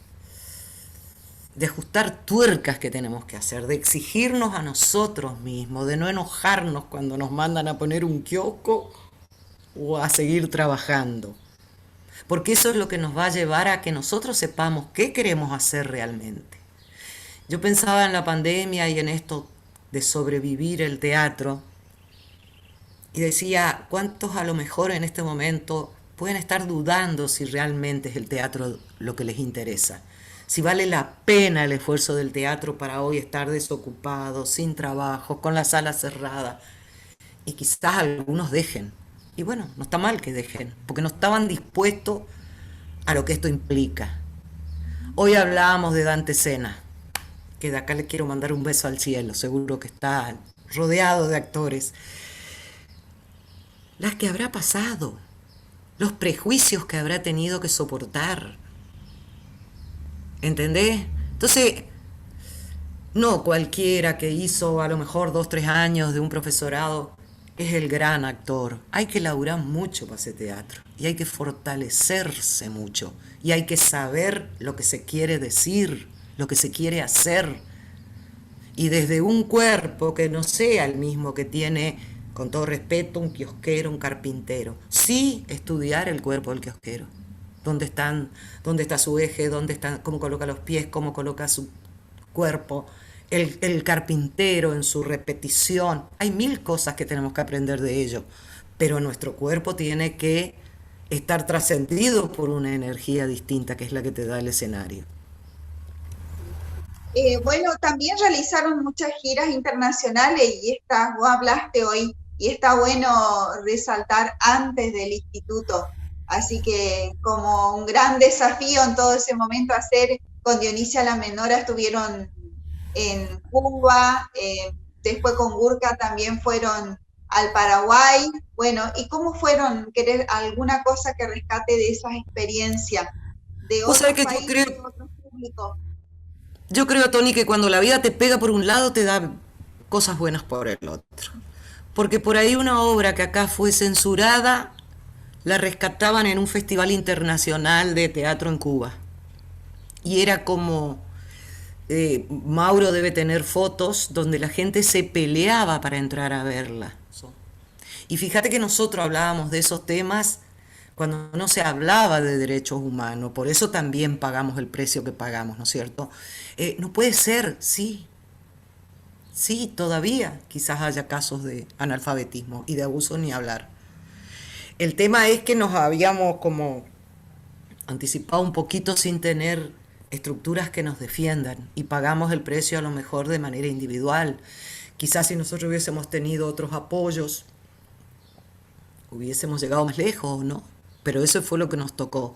ajustar tuercas que tenemos que hacer, de exigirnos a nosotros mismos, de no enojarnos cuando nos mandan a poner un kiosco o a seguir trabajando. Porque eso es lo que nos va a llevar a que nosotros sepamos qué queremos hacer realmente. Yo pensaba en la pandemia y en esto de sobrevivir el teatro y decía, ¿cuántos a lo mejor en este momento pueden estar dudando si realmente es el teatro lo que les interesa? Si vale la pena el esfuerzo del teatro para hoy estar desocupados, sin trabajo, con la sala cerrada. Y quizás algunos dejen. Y bueno, no está mal que dejen, porque no estaban dispuestos a lo que esto implica. Hoy hablábamos de Dante Sena, que de acá le quiero mandar un beso al cielo, seguro que está rodeado de actores. Las que habrá pasado, los prejuicios que habrá tenido que soportar. ¿Entendés? Entonces, no cualquiera que hizo a lo mejor 2, 3 años de un profesorado es el gran actor. Hay que laburar mucho para ese teatro y hay que fortalecerse mucho y hay que saber lo que se quiere decir, lo que se quiere hacer. Y desde un cuerpo que no sea el mismo que tiene, con todo respeto, un kiosquero, un carpintero. Sí estudiar el cuerpo del kiosquero. Dónde está su eje, cómo coloca los pies, cómo coloca su cuerpo. El carpintero en su repetición. Hay 1000 cosas que tenemos que aprender de ello. Pero nuestro cuerpo tiene que estar trascendido por una energía distinta que es la que te da el escenario. Bueno, también realizaron muchas giras internacionales y vos hablaste hoy, y está bueno resaltar antes del instituto. Así que como un gran desafío en todo ese momento hacer, con Dionisia la Menora estuvieron en Cuba, después con Gurka también fueron al Paraguay. Bueno, ¿y cómo fueron? ¿Querés alguna cosa que rescate de esas experiencias de Vos sabés otros que países, otros públicos? yo creo, Tony, que cuando la vida te pega por un lado, te da cosas buenas por el otro. Porque por ahí una obra que acá fue censurada, la rescataban en un festival internacional de teatro en Cuba. Y era como, Mauro debe tener fotos donde la gente se peleaba para entrar a verla. Y fíjate que nosotros hablábamos de esos temas cuando no se hablaba de derechos humanos, por eso también pagamos el precio que pagamos, ¿no es cierto? No puede ser, sí, sí, todavía quizás haya casos de analfabetismo y de abuso ni hablar. El tema es que nos habíamos como anticipado un poquito sin tener estructuras que nos defiendan y pagamos el precio a lo mejor de manera individual. Quizás si nosotros hubiésemos tenido otros apoyos, hubiésemos llegado más lejos, ¿no? Pero eso fue lo que nos tocó.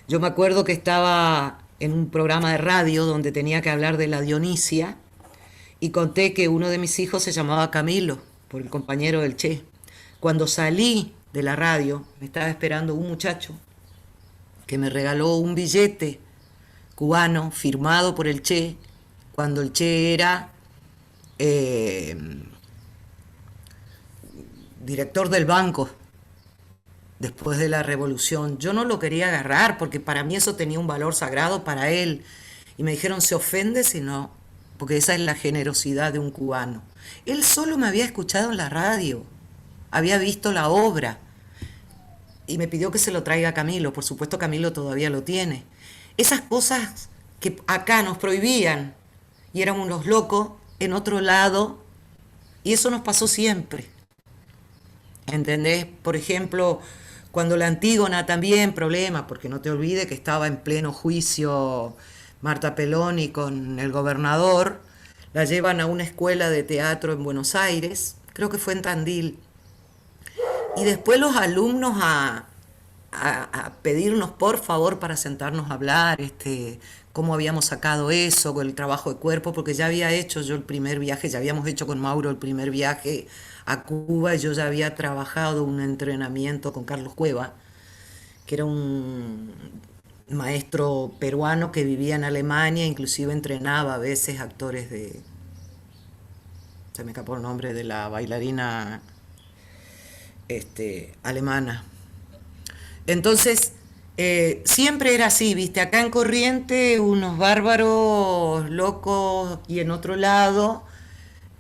Yo me acuerdo que estaba en un programa de radio donde tenía que hablar de la Dionisia y conté que uno de mis hijos se llamaba Camilo, por el compañero del Che. Cuando salí de la radio, me estaba esperando un muchacho que me regaló un billete cubano firmado por el Che, cuando el Che era eh, director del banco después de la revolución. Yo no lo quería agarrar porque para mí eso tenía un valor sagrado para él. Y me dijeron, se ofende si no, porque esa es la generosidad de un cubano. Él solo me había escuchado en la radio, había visto la obra y me pidió que se lo traiga a Camilo. Por supuesto, Camilo todavía lo tiene. Esas cosas que acá nos prohibían y éramos unos locos, en otro lado, y eso nos pasó siempre. ¿Entendés? Por ejemplo, cuando la Antígona también, problema, porque no te olvides que estaba en pleno juicio Marta Peloni con el gobernador, la llevan a una escuela de teatro en Buenos Aires, creo que fue en Tandil, y después los alumnos a pedirnos por favor para sentarnos a hablar, cómo habíamos sacado eso, con el trabajo de cuerpo, porque ya había hecho yo el primer viaje, ya habíamos hecho con Mauro el primer viaje a Cuba, y yo ya había trabajado un entrenamiento con Carlos Cueva, que era un maestro peruano que vivía en Alemania, inclusive entrenaba a veces actores de, se me escapó el nombre de la bailarina alemana. Entonces, siempre era así, viste, acá en Corriente unos bárbaros locos y en otro lado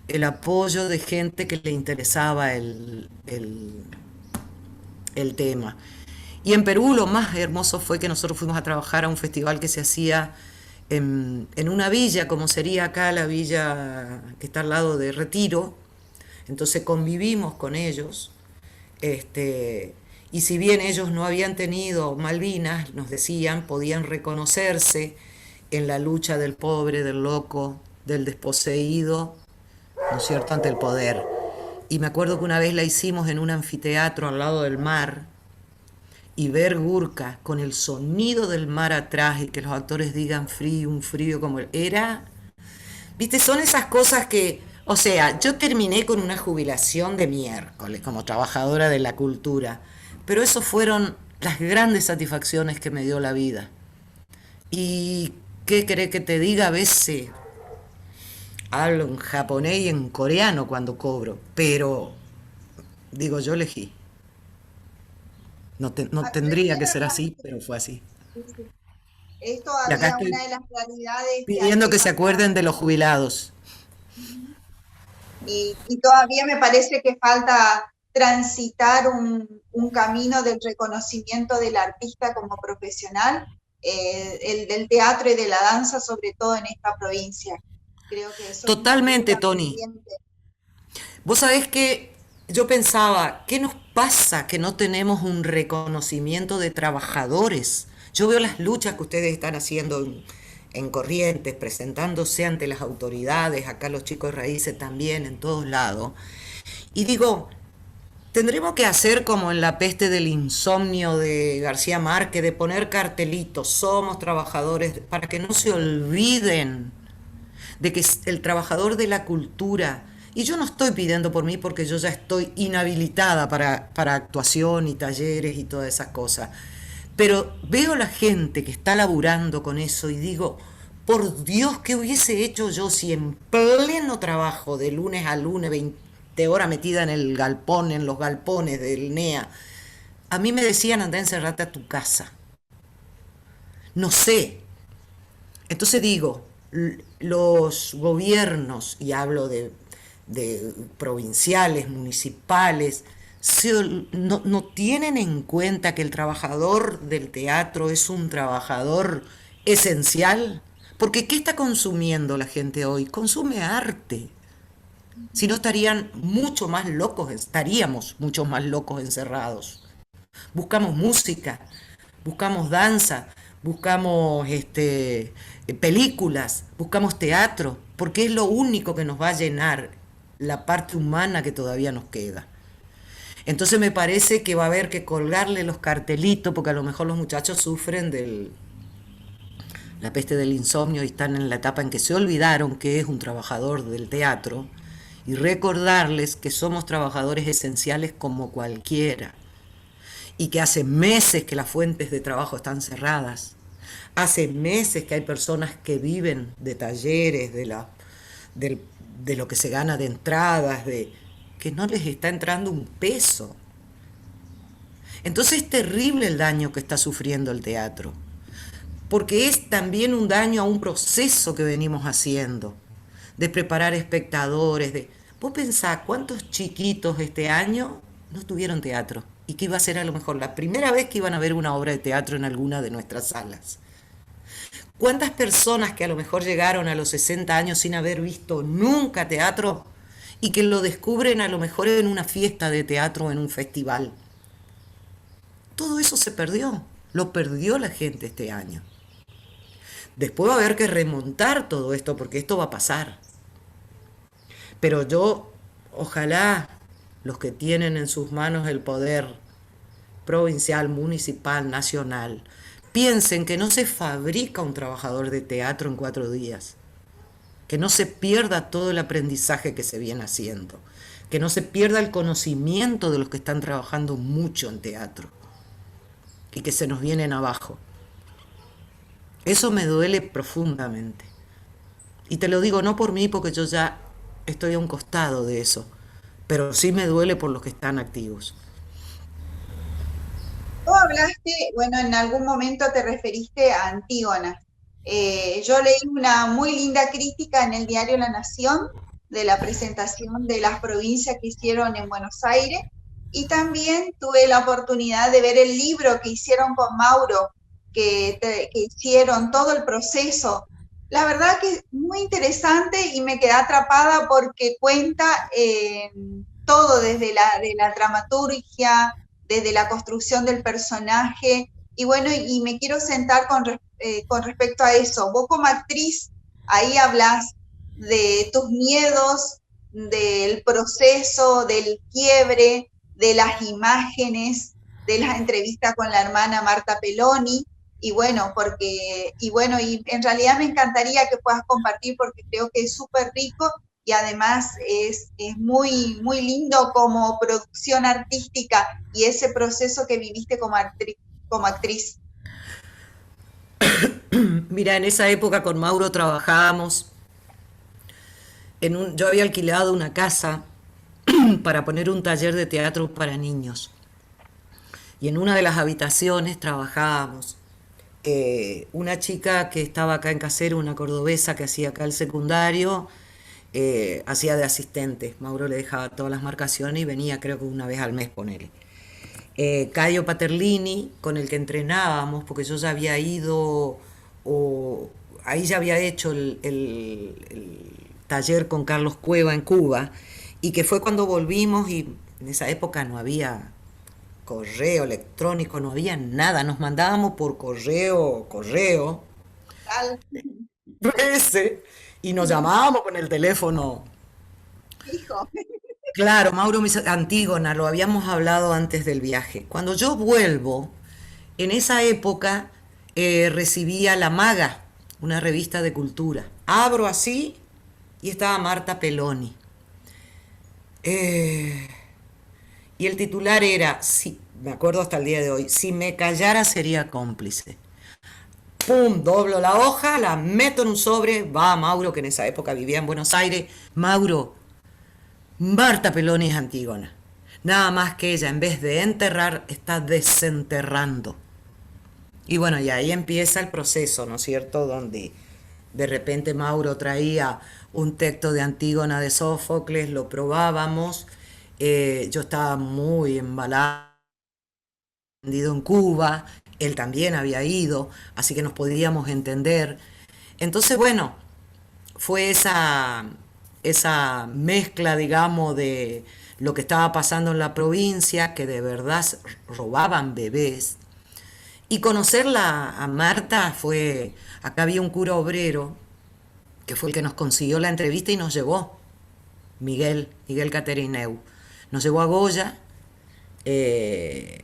el apoyo de gente que le interesaba el tema. Y en Perú lo más hermoso fue que nosotros fuimos a trabajar a un festival que se hacía en una villa, como sería acá la villa que está al lado de Retiro. Entonces convivimos con ellos. Y si bien ellos no habían tenido Malvinas, nos decían, podían reconocerse en la lucha del pobre, del loco, del desposeído, ¿no es cierto?, ante el poder. Y me acuerdo que una vez la hicimos en un anfiteatro al lado del mar, y ver Gurka con el sonido del mar atrás y que los actores digan frío, un frío como era, viste, son esas cosas que, o sea, yo terminé con una jubilación de miércoles como trabajadora de la cultura, pero eso fueron las grandes satisfacciones que me dio la vida. Y qué querés que te diga, a veces hablo en japonés y en coreano cuando cobro, pero digo, yo elegí. No, no tendría que Recién ser así, hablaste, pero fue así. sí, sí. Es Y acá todavía una estoy de las realidades que hay pidiendo que que se cambiar. acuerden de los jubilados. Ujú. Y todavía me parece que falta transitar un camino del reconocimiento del artista como profesional, el del teatro y de la danza, sobre todo en esta provincia. Creo que eso es una Totalmente, asignatura Tony. pendiente. Vos sabés que yo pensaba, ¿qué nos pasa que no tenemos un reconocimiento de trabajadores? Yo veo las luchas que ustedes están haciendo en Corrientes, presentándose ante las autoridades, acá los chicos de raíces también, en todos lados. Y digo, tendremos que hacer como en La peste del insomnio de García Márquez, de poner cartelitos, somos trabajadores, para que no se olviden de que es el trabajador de la cultura, y yo no estoy pidiendo por mí porque yo ya estoy inhabilitada para actuación y talleres y todas esas cosas, pero veo la gente que está laburando con eso y digo, por Dios, ¿qué hubiese hecho yo si en pleno trabajo, de lunes a lunes, 20 horas metida en el galpón, en los galpones del NEA, a mí me decían, anda, encerrate a tu casa? No sé. Entonces digo, los gobiernos, y hablo de provinciales, municipales, no tienen en cuenta que el trabajador del teatro es un trabajador esencial. Porque ¿qué está consumiendo la gente hoy? Consume arte. Si no estarían mucho más locos, estaríamos mucho más locos encerrados. Buscamos música, buscamos danza, buscamos películas, buscamos teatro, porque es lo único que nos va a llenar la parte humana que todavía nos queda. Entonces me parece que va a haber que colgarle los cartelitos, porque a lo mejor los muchachos sufren la peste del insomnio, y están en la etapa en que se olvidaron que es un trabajador del teatro, y recordarles que somos trabajadores esenciales como cualquiera, y que hace meses que las fuentes de trabajo están cerradas, hace meses que hay personas que viven de talleres, del- de lo que se gana de entradas, de que no les está entrando un peso. Entonces es terrible el daño que está sufriendo el teatro, porque es también un daño a un proceso que venimos haciendo, de preparar espectadores, de... Vos pensás cuántos chiquitos este año no tuvieron teatro y que iba a ser a lo mejor la primera vez que iban a ver una obra de teatro en alguna de nuestras salas. ¿Cuántas personas que a lo mejor llegaron a los 60 años sin haber visto nunca teatro y que lo descubren a lo mejor en una fiesta de teatro o en un festival? Todo eso se perdió, lo perdió la gente este año. Después va a haber que remontar todo esto porque esto va a pasar. Pero yo, ojalá los que tienen en sus manos el poder provincial, municipal, nacional, piensen que no se fabrica un trabajador de teatro en 4 días, que no se pierda todo el aprendizaje que se viene haciendo, que no se pierda el conocimiento de los que están trabajando mucho en teatro y que se nos vienen abajo. Eso me duele profundamente. Y te lo digo no por mí, porque yo ya estoy a un costado de eso, pero sí me duele por los que están activos. Tú hablaste, bueno, en algún momento te referiste a Antígona. Yo leí una muy linda crítica en el diario La Nación de la presentación de las provincias que hicieron en Buenos Aires, y también tuve la oportunidad de ver el libro que hicieron con Mauro, que hicieron todo el proceso. La verdad que es muy interesante y me quedé atrapada porque cuenta todo desde de la dramaturgia, desde la construcción del personaje, y bueno, y me quiero sentar con respecto a eso. Vos como actriz, ahí hablas de tus miedos, del proceso, del quiebre, de las imágenes, de la entrevista con la hermana Marta Peloni, y en realidad me encantaría que puedas compartir porque creo que es súper rico y además es muy, muy lindo como producción artística y ese proceso que viviste como actriz. Mira, en esa época con Mauro trabajábamos yo había alquilado una casa para poner un taller de teatro para niños. Y en una de las habitaciones trabajábamos una chica que estaba acá en Casero, una cordobesa que hacía acá el secundario, hacía de asistente. Mauro le dejaba todas las marcaciones y venía creo que una vez al mes, ponele. Caio Paterlini, con el que entrenábamos, porque yo ya había ido, o ahí ya había hecho el taller con Carlos Cueva en Cuba, y que fue cuando volvimos, y en esa época no había correo electrónico, no había nada, nos mandábamos por correo, Tal, ese, y nos llamábamos con el teléfono. hijo. Claro, Mauro me dice, Antígona, lo habíamos hablado antes del viaje. Cuando yo vuelvo, en esa época recibía La Maga, una revista de cultura. Abro así y estaba Marta Peloni. Eh, y el titular era, si, me acuerdo hasta el día de hoy, si me callara sería cómplice. Pum, doblo la hoja, la meto en un sobre, va Mauro, que en esa época vivía en Buenos Aires. Mauro, Marta Peloni es Antígona. Nada más que ella, en vez de enterrar, está desenterrando. Y bueno, y ahí empieza el proceso, ¿no es cierto? Donde de repente Mauro traía un texto de Antígona de Sófocles, lo probábamos. Yo estaba muy embalado en Cuba, él también había ido, así que nos podíamos entender. Entonces, bueno, fue esa mezcla, digamos, de lo que estaba pasando en la provincia, que de verdad robaban bebés. Y conocerla a Marta fue, acá había un cura obrero, que fue el que nos consiguió la entrevista y nos llevó, Miguel Caterineu. Nos llevó a Goya, eh,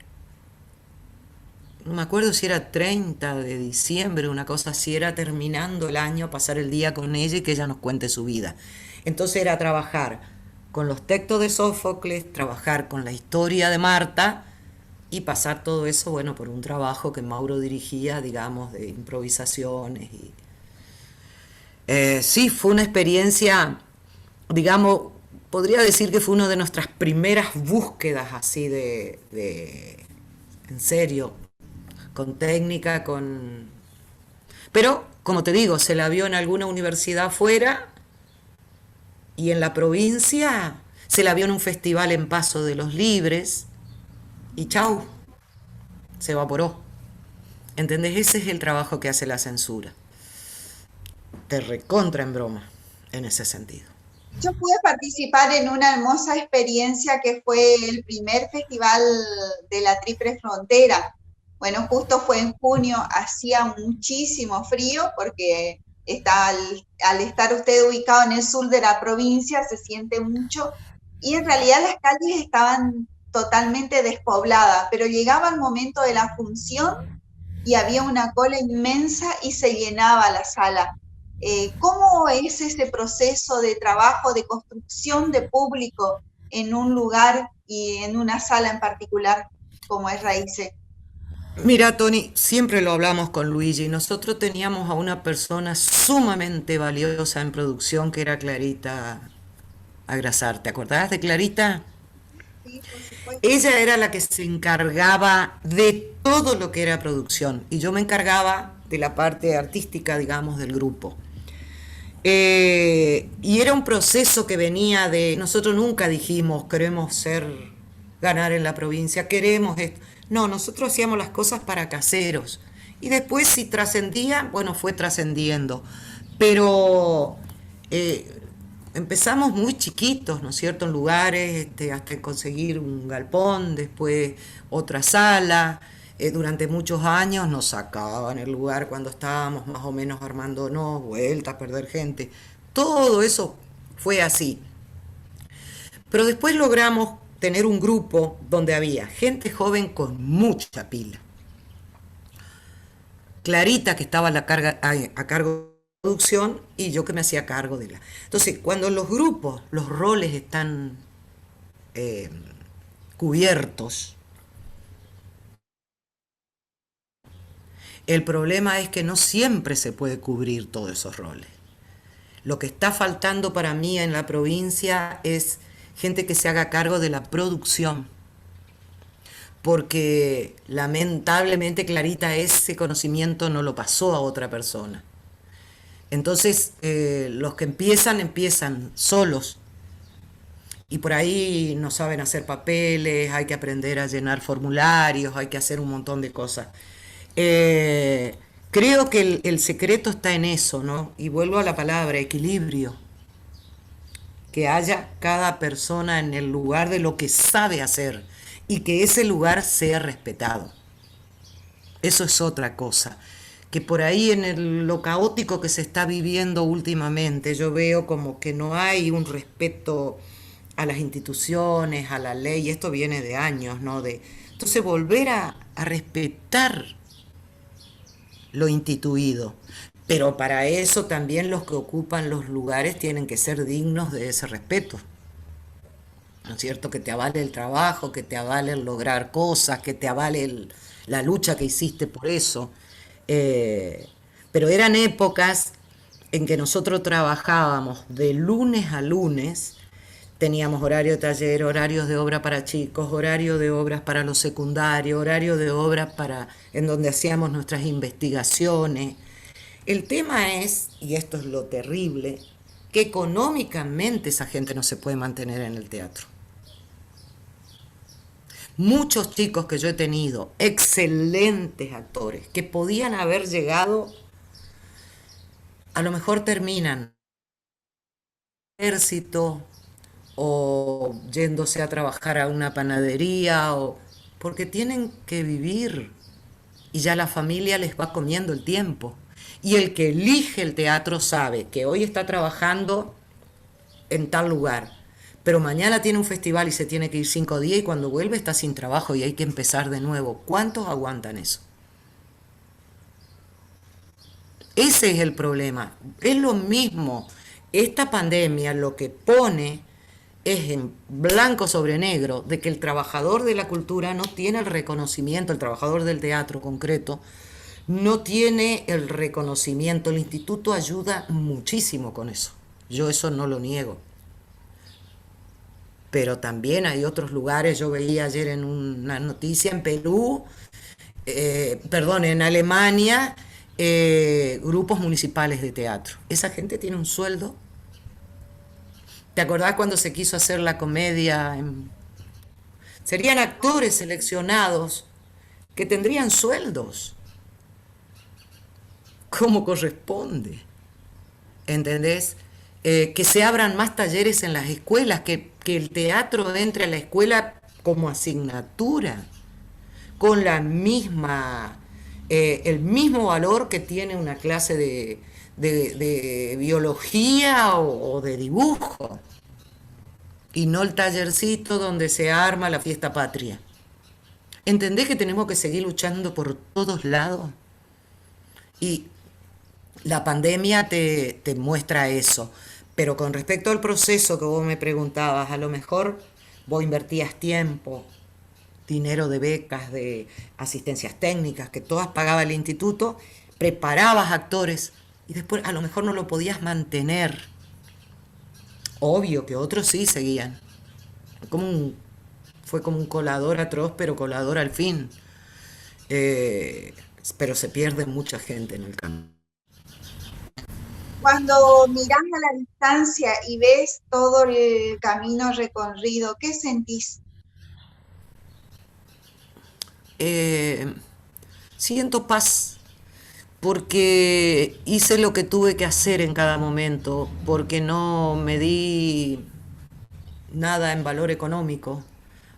no me acuerdo si era 30 de diciembre, una cosa así, era terminando el año, pasar el día con ella y que ella nos cuente su vida. Entonces era trabajar con los textos de Sófocles, trabajar con la historia de Marta y pasar todo eso, bueno, por un trabajo que Mauro dirigía, digamos, de improvisaciones. Sí, fue una experiencia, digamos, podría decir que fue una de nuestras primeras búsquedas así en serio, con técnica, con... Pero, como te digo, se la vio en alguna universidad afuera y en la provincia se la vio en un festival en Paso de los Libres y chau, se evaporó. ¿Entendés? Ese es el trabajo que hace la censura. Te recontra en broma en ese sentido. Yo pude participar en una hermosa experiencia que fue el primer festival de la Triple Frontera. Bueno, justo fue en junio, hacía muchísimo frío porque al estar usted ubicado en el sur de la provincia se siente mucho y en realidad las calles estaban totalmente despobladas, pero llegaba el momento de la función y había una cola inmensa y se llenaba la sala. ¿Cómo es ese proceso de trabajo, de construcción de público en un lugar y en una sala en particular como es Raíces? Mira, Tony, siempre lo hablamos con Luigi. Nosotros teníamos a una persona sumamente valiosa en producción que era Clarita Agrasar. ¿Te acordás de Clarita? Sí, por supuesto. Ella era la que se encargaba de todo lo que era producción y yo me encargaba de la parte artística, digamos, del grupo. Y era un proceso que venía de... Nosotros nunca dijimos, queremos ganar en la provincia, queremos esto. No, nosotros hacíamos las cosas para caseros. Y después si trascendía, bueno, fue trascendiendo. Pero empezamos muy chiquitos, ¿no es cierto? En lugares, hasta conseguir un galpón, después otra sala. Durante muchos años nos sacaban el lugar cuando estábamos más o menos armándonos, vueltas, perder gente. Todo eso fue así. Pero después logramos tener un grupo donde había gente joven con mucha pila. Clarita, que estaba a cargo de producción, y yo que me hacía cargo de la... Entonces, cuando los grupos, los roles están eh, cubiertos, el problema es que no siempre se puede cubrir todos esos roles. Lo que está faltando para mí en la provincia es gente que se haga cargo de la producción, porque lamentablemente Clarita ese conocimiento no lo pasó a otra persona. Entonces los que empiezan solos y por ahí no saben hacer papeles, hay que aprender a llenar formularios, hay que hacer un montón de cosas. Eh, Creo que el secreto está en eso, ¿no? Y vuelvo a la palabra, equilibrio. Que haya cada persona en el lugar de lo que sabe hacer y que ese lugar sea respetado. Eso es otra cosa. Que por ahí lo caótico que se está viviendo últimamente, yo veo como que no hay un respeto a las instituciones, a la ley, esto viene de años, ¿no? Entonces volver a respetar lo instituido. Pero para eso también los que ocupan los lugares tienen que ser dignos de ese respeto. ¿No es cierto? Que te avale el trabajo, que te avale el lograr cosas, que te avale la lucha que hiciste por eso. Eh, pero eran épocas en que nosotros trabajábamos de lunes a lunes, teníamos horario de taller, horarios de obra para chicos, horario de obras para los secundarios, horario de obras en donde hacíamos nuestras investigaciones. El tema es, y esto es lo terrible, que económicamente esa gente no se puede mantener en el teatro. Muchos chicos que yo he tenido, excelentes actores, que podían haber llegado, a lo mejor terminan ejército o yéndose a trabajar a una panadería o porque tienen que vivir y ya la familia les va comiendo el tiempo. Y el que elige el teatro sabe que hoy está trabajando en tal lugar, pero mañana tiene un festival y se tiene que ir 5 días y cuando vuelve está sin trabajo y hay que empezar de nuevo. ¿Cuántos aguantan eso? Ese es el problema. Es lo mismo. Esta pandemia lo que pone es en blanco sobre negro de que el trabajador de la cultura no tiene el reconocimiento, el trabajador del teatro concreto, no tiene el reconocimiento. El instituto ayuda muchísimo con eso. Yo eso no lo niego. Pero también hay otros lugares, yo veía ayer en una noticia en Perú, perdón, en Alemania, grupos municipales de teatro. Esa gente tiene un sueldo. ¿Te acordás cuando se quiso hacer la comedia? Serían actores seleccionados que tendrían sueldos como corresponde. ¿Entendés? Que se abran más talleres en las escuelas, que el teatro entre a la escuela como asignatura, con la misma, el mismo valor que tiene una clase de biología o de dibujo, y no el tallercito donde se arma la fiesta patria. ¿Entendés que tenemos que seguir luchando por todos lados? Y la pandemia te muestra eso. Pero con respecto al proceso que vos me preguntabas, a lo mejor vos invertías tiempo, dinero de becas, de asistencias técnicas, que todas pagaba el instituto, preparabas actores y después a lo mejor no lo podías mantener. Obvio que otros sí seguían. Como un, fue como un colador atroz, pero colador al fin. Eh, pero se pierde mucha gente en el camino. Cuando mirás a la distancia y ves todo el camino recorrido, ¿qué sentís? Eh, Siento paz porque hice lo que tuve que hacer en cada momento, porque no me di nada en valor económico.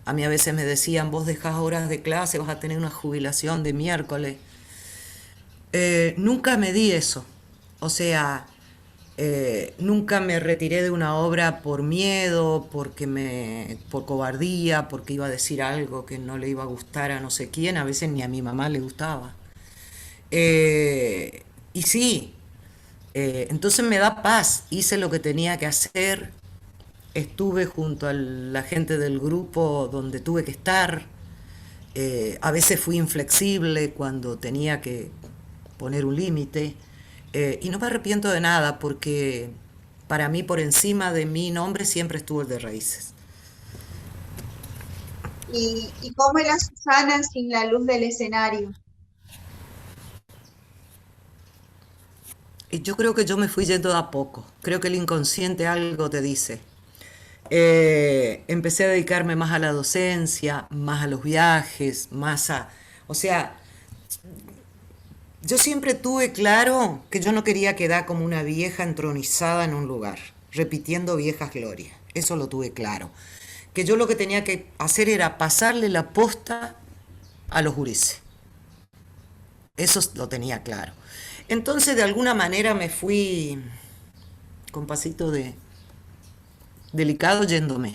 A mí a veces me decían, vos dejás horas de clase, vas a tener una jubilación de miércoles. Nunca me di eso. O sea, nunca me retiré de una obra por miedo, por cobardía, porque iba a decir algo que no le iba a gustar a no sé quién, a veces ni a mi mamá le gustaba. Y sí, entonces me da paz, hice lo que tenía que hacer, estuve junto a la gente del grupo donde tuve que estar, a veces fui inflexible cuando tenía que poner un límite, y no me arrepiento de nada porque para mí por encima de mi nombre siempre estuvo el de raíces. ¿Y cómo era Susana sin la luz del escenario? Y yo creo que yo me fui yendo de a poco, creo que el inconsciente algo te dice. Empecé a dedicarme más a la docencia, más a los viajes, más a... O sea, yo siempre tuve claro que yo no quería quedar como una vieja entronizada en un lugar, repitiendo viejas glorias. Eso lo tuve claro. Que yo lo que tenía que hacer era pasarle la posta a los gurises. Eso lo tenía claro. Entonces, de alguna manera me fui con pasito de delicado yéndome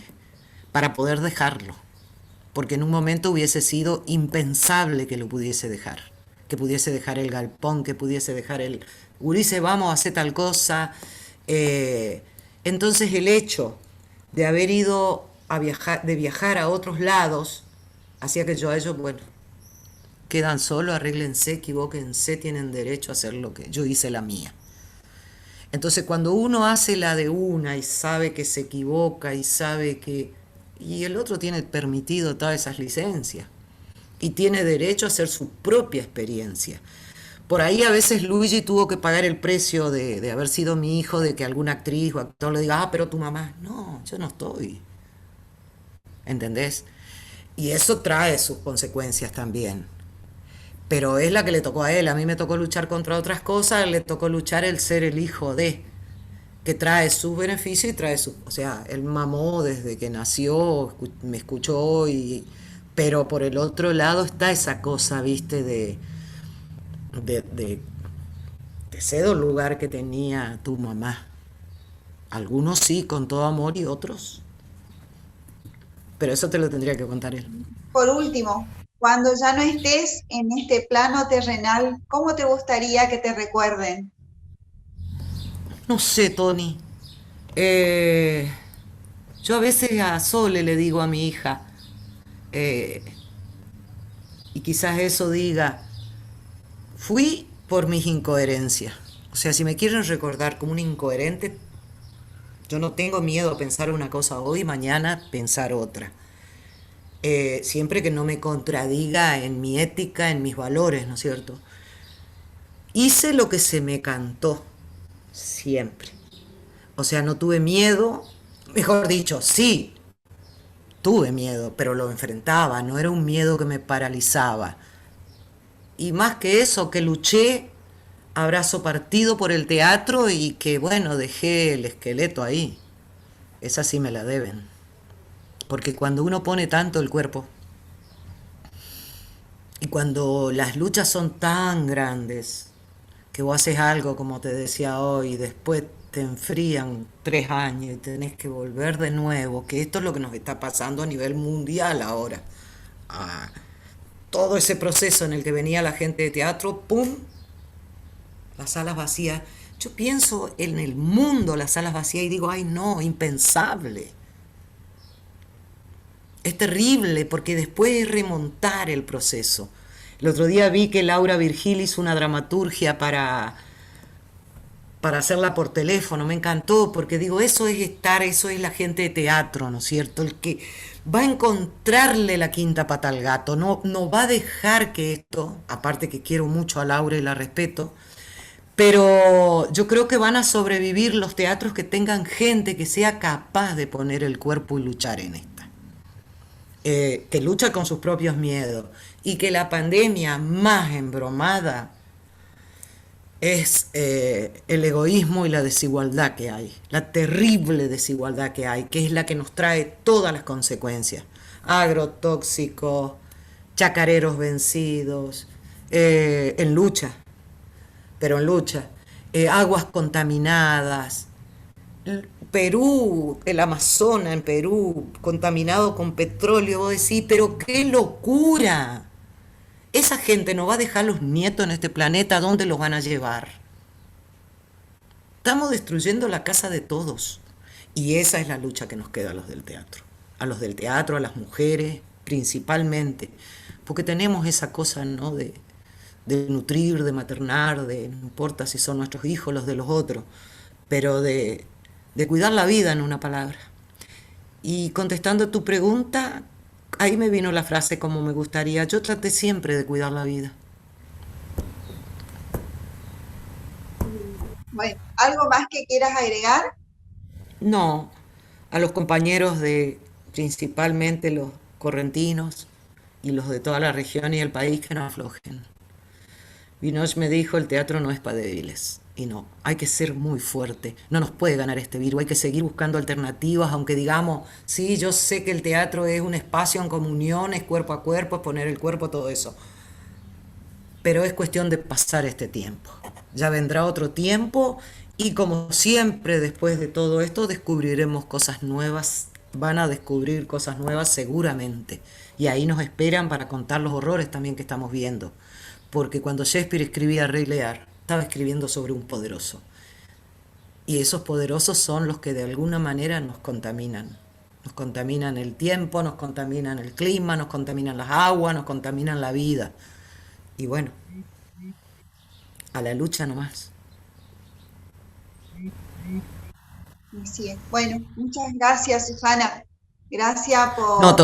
para poder dejarlo. Porque en un momento hubiese sido impensable que lo pudiese dejar. Que pudiese dejar el galpón, que pudiese dejar el... Ulises, vamos a hacer tal cosa. Entonces el hecho de haber ido a viajar, de viajar a otros lados, hacía que yo a ellos, bueno, quedan solos, arréglense, equivóquense, tienen derecho a hacer lo que yo hice la mía. Entonces cuando uno hace la de una y sabe que se equivoca y sabe que... Y el otro tiene permitido todas esas licencias y tiene derecho a hacer su propia experiencia. Por ahí a veces Luigi tuvo que pagar el precio de haber sido mi hijo, de que alguna actriz o actor le diga, ah, pero tu mamá. No, yo no estoy. ¿Entendés? Y eso trae sus consecuencias también. Pero es la que le tocó a él. A mí me tocó luchar contra otras cosas, le tocó luchar el ser el hijo de, que trae sus beneficios y trae su... O sea, él mamó desde que nació, me escuchó, y, pero por el otro lado está esa cosa, viste, de, de, de ese lugar que tenía tu mamá. Algunos sí, con todo amor, y otros. Pero eso te lo tendría que contar él. Por último, Cuando ya no estés en este plano terrenal, ¿cómo te gustaría que te recuerden? No sé, Tony. Eh, yo a veces a Sole le digo a mi hija, eh, y quizás eso diga, fui por mis incoherencias. O sea, si me quieren recordar como un incoherente, yo no tengo miedo a pensar una cosa hoy y mañana pensar otra. Siempre que no me contradiga en mi ética, en mis valores, ¿no es cierto? Hice lo que se me cantó, siempre. O sea, no tuve miedo, mejor dicho, sí, tuve miedo, pero lo enfrentaba, no era un miedo que me paralizaba. Y más que eso, que luché a brazo partido por el teatro y que, bueno, dejé el esqueleto ahí. Esa sí me la deben. Porque cuando uno pone tanto el cuerpo y cuando las luchas son tan grandes, que vos haces algo, como te decía hoy, y después te enfrían 3 años y tenés que volver de nuevo, que esto es lo que nos está pasando a nivel mundial ahora. Ah, todo ese proceso en el que venía la gente de teatro, ¡pum! Las salas vacías. Yo pienso en el mundo, las salas vacías, y digo, ay no, impensable. Es terrible porque después es remontar el proceso. El otro día vi que Laura Virgil hizo una dramaturgia para hacerla por teléfono. Me encantó porque digo, eso es estar, eso es la gente de teatro, ¿no es cierto? El que va a encontrarle la quinta pata al gato, no, no va a dejar que esto, aparte que quiero mucho a Laura y la respeto, pero yo creo que van a sobrevivir los teatros que tengan gente que sea capaz de poner el cuerpo y luchar en esta. Que lucha con sus propios miedos. Y que la pandemia más embromada es el egoísmo y la desigualdad que hay, la terrible desigualdad que hay, que es la que nos trae todas las consecuencias. Agrotóxicos, chacareros vencidos, en lucha, pero en lucha, aguas contaminadas, Perú, el Amazonas en Perú, contaminado con petróleo, vos decís, pero qué locura. Esa gente no va a dejar los nietos en este planeta, ¿a dónde los van a llevar? Estamos destruyendo la casa de todos. Y esa es la lucha que nos queda a los del teatro. A los del teatro, a las mujeres, principalmente. Porque tenemos esa cosa, ¿no? De nutrir, de maternar, de no importa si son nuestros hijos, los de los otros, pero de cuidar la vida en una palabra. Y contestando a tu pregunta, ahí me vino la frase como me gustaría. Yo traté siempre de cuidar la vida. Bueno, ¿algo más que quieras agregar? No, a los compañeros de principalmente los correntinos y los de toda la región y el país que no aflojen. Vinoch me dijo, el teatro no es para débiles. Y no, hay que ser muy fuerte. No nos puede ganar este virus. Hay que seguir buscando alternativas, aunque digamos, sí, yo sé que el teatro es un espacio en comunión, es cuerpo a cuerpo, es poner el cuerpo, todo eso. Pero es cuestión de pasar este tiempo. Ya vendrá otro tiempo y como siempre después de todo esto descubriremos cosas nuevas, van a descubrir cosas nuevas seguramente. Y ahí nos esperan para contar los horrores también que estamos viendo. Porque cuando Shakespeare escribía Rey Lear, estaba escribiendo sobre un poderoso. Y esos poderosos son los que de alguna manera nos contaminan. Nos contaminan el tiempo, nos contaminan el clima, nos contaminan las aguas, nos contaminan la vida. Y bueno, a la lucha nomás. Así es. Bueno, muchas gracias, Susana. Gracias No,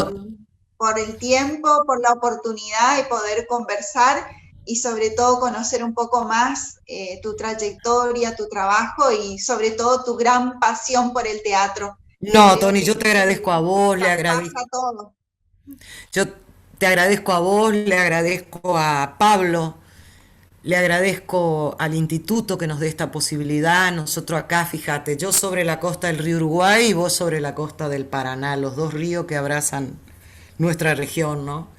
por el tiempo, por la oportunidad de poder conversar y sobre todo conocer un poco más tu trayectoria, tu trabajo y sobre todo tu gran pasión por el teatro, que no, creo Tony, que yo te agradezco a vos, le agradezco. traspasa todo. Yo te agradezco a vos, le agradezco a Pablo, le agradezco al instituto que nos dé esta posibilidad. Nosotros acá, fíjate, yo sobre la costa del río Uruguay y vos sobre la costa del Paraná, los dos ríos que abrazan nuestra región, ¿no?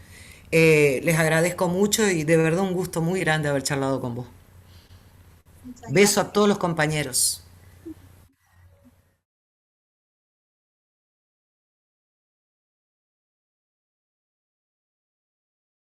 Les agradezco mucho y de verdad un gusto muy grande haber charlado con vos. Muchas Beso a gracias. todos los compañeros.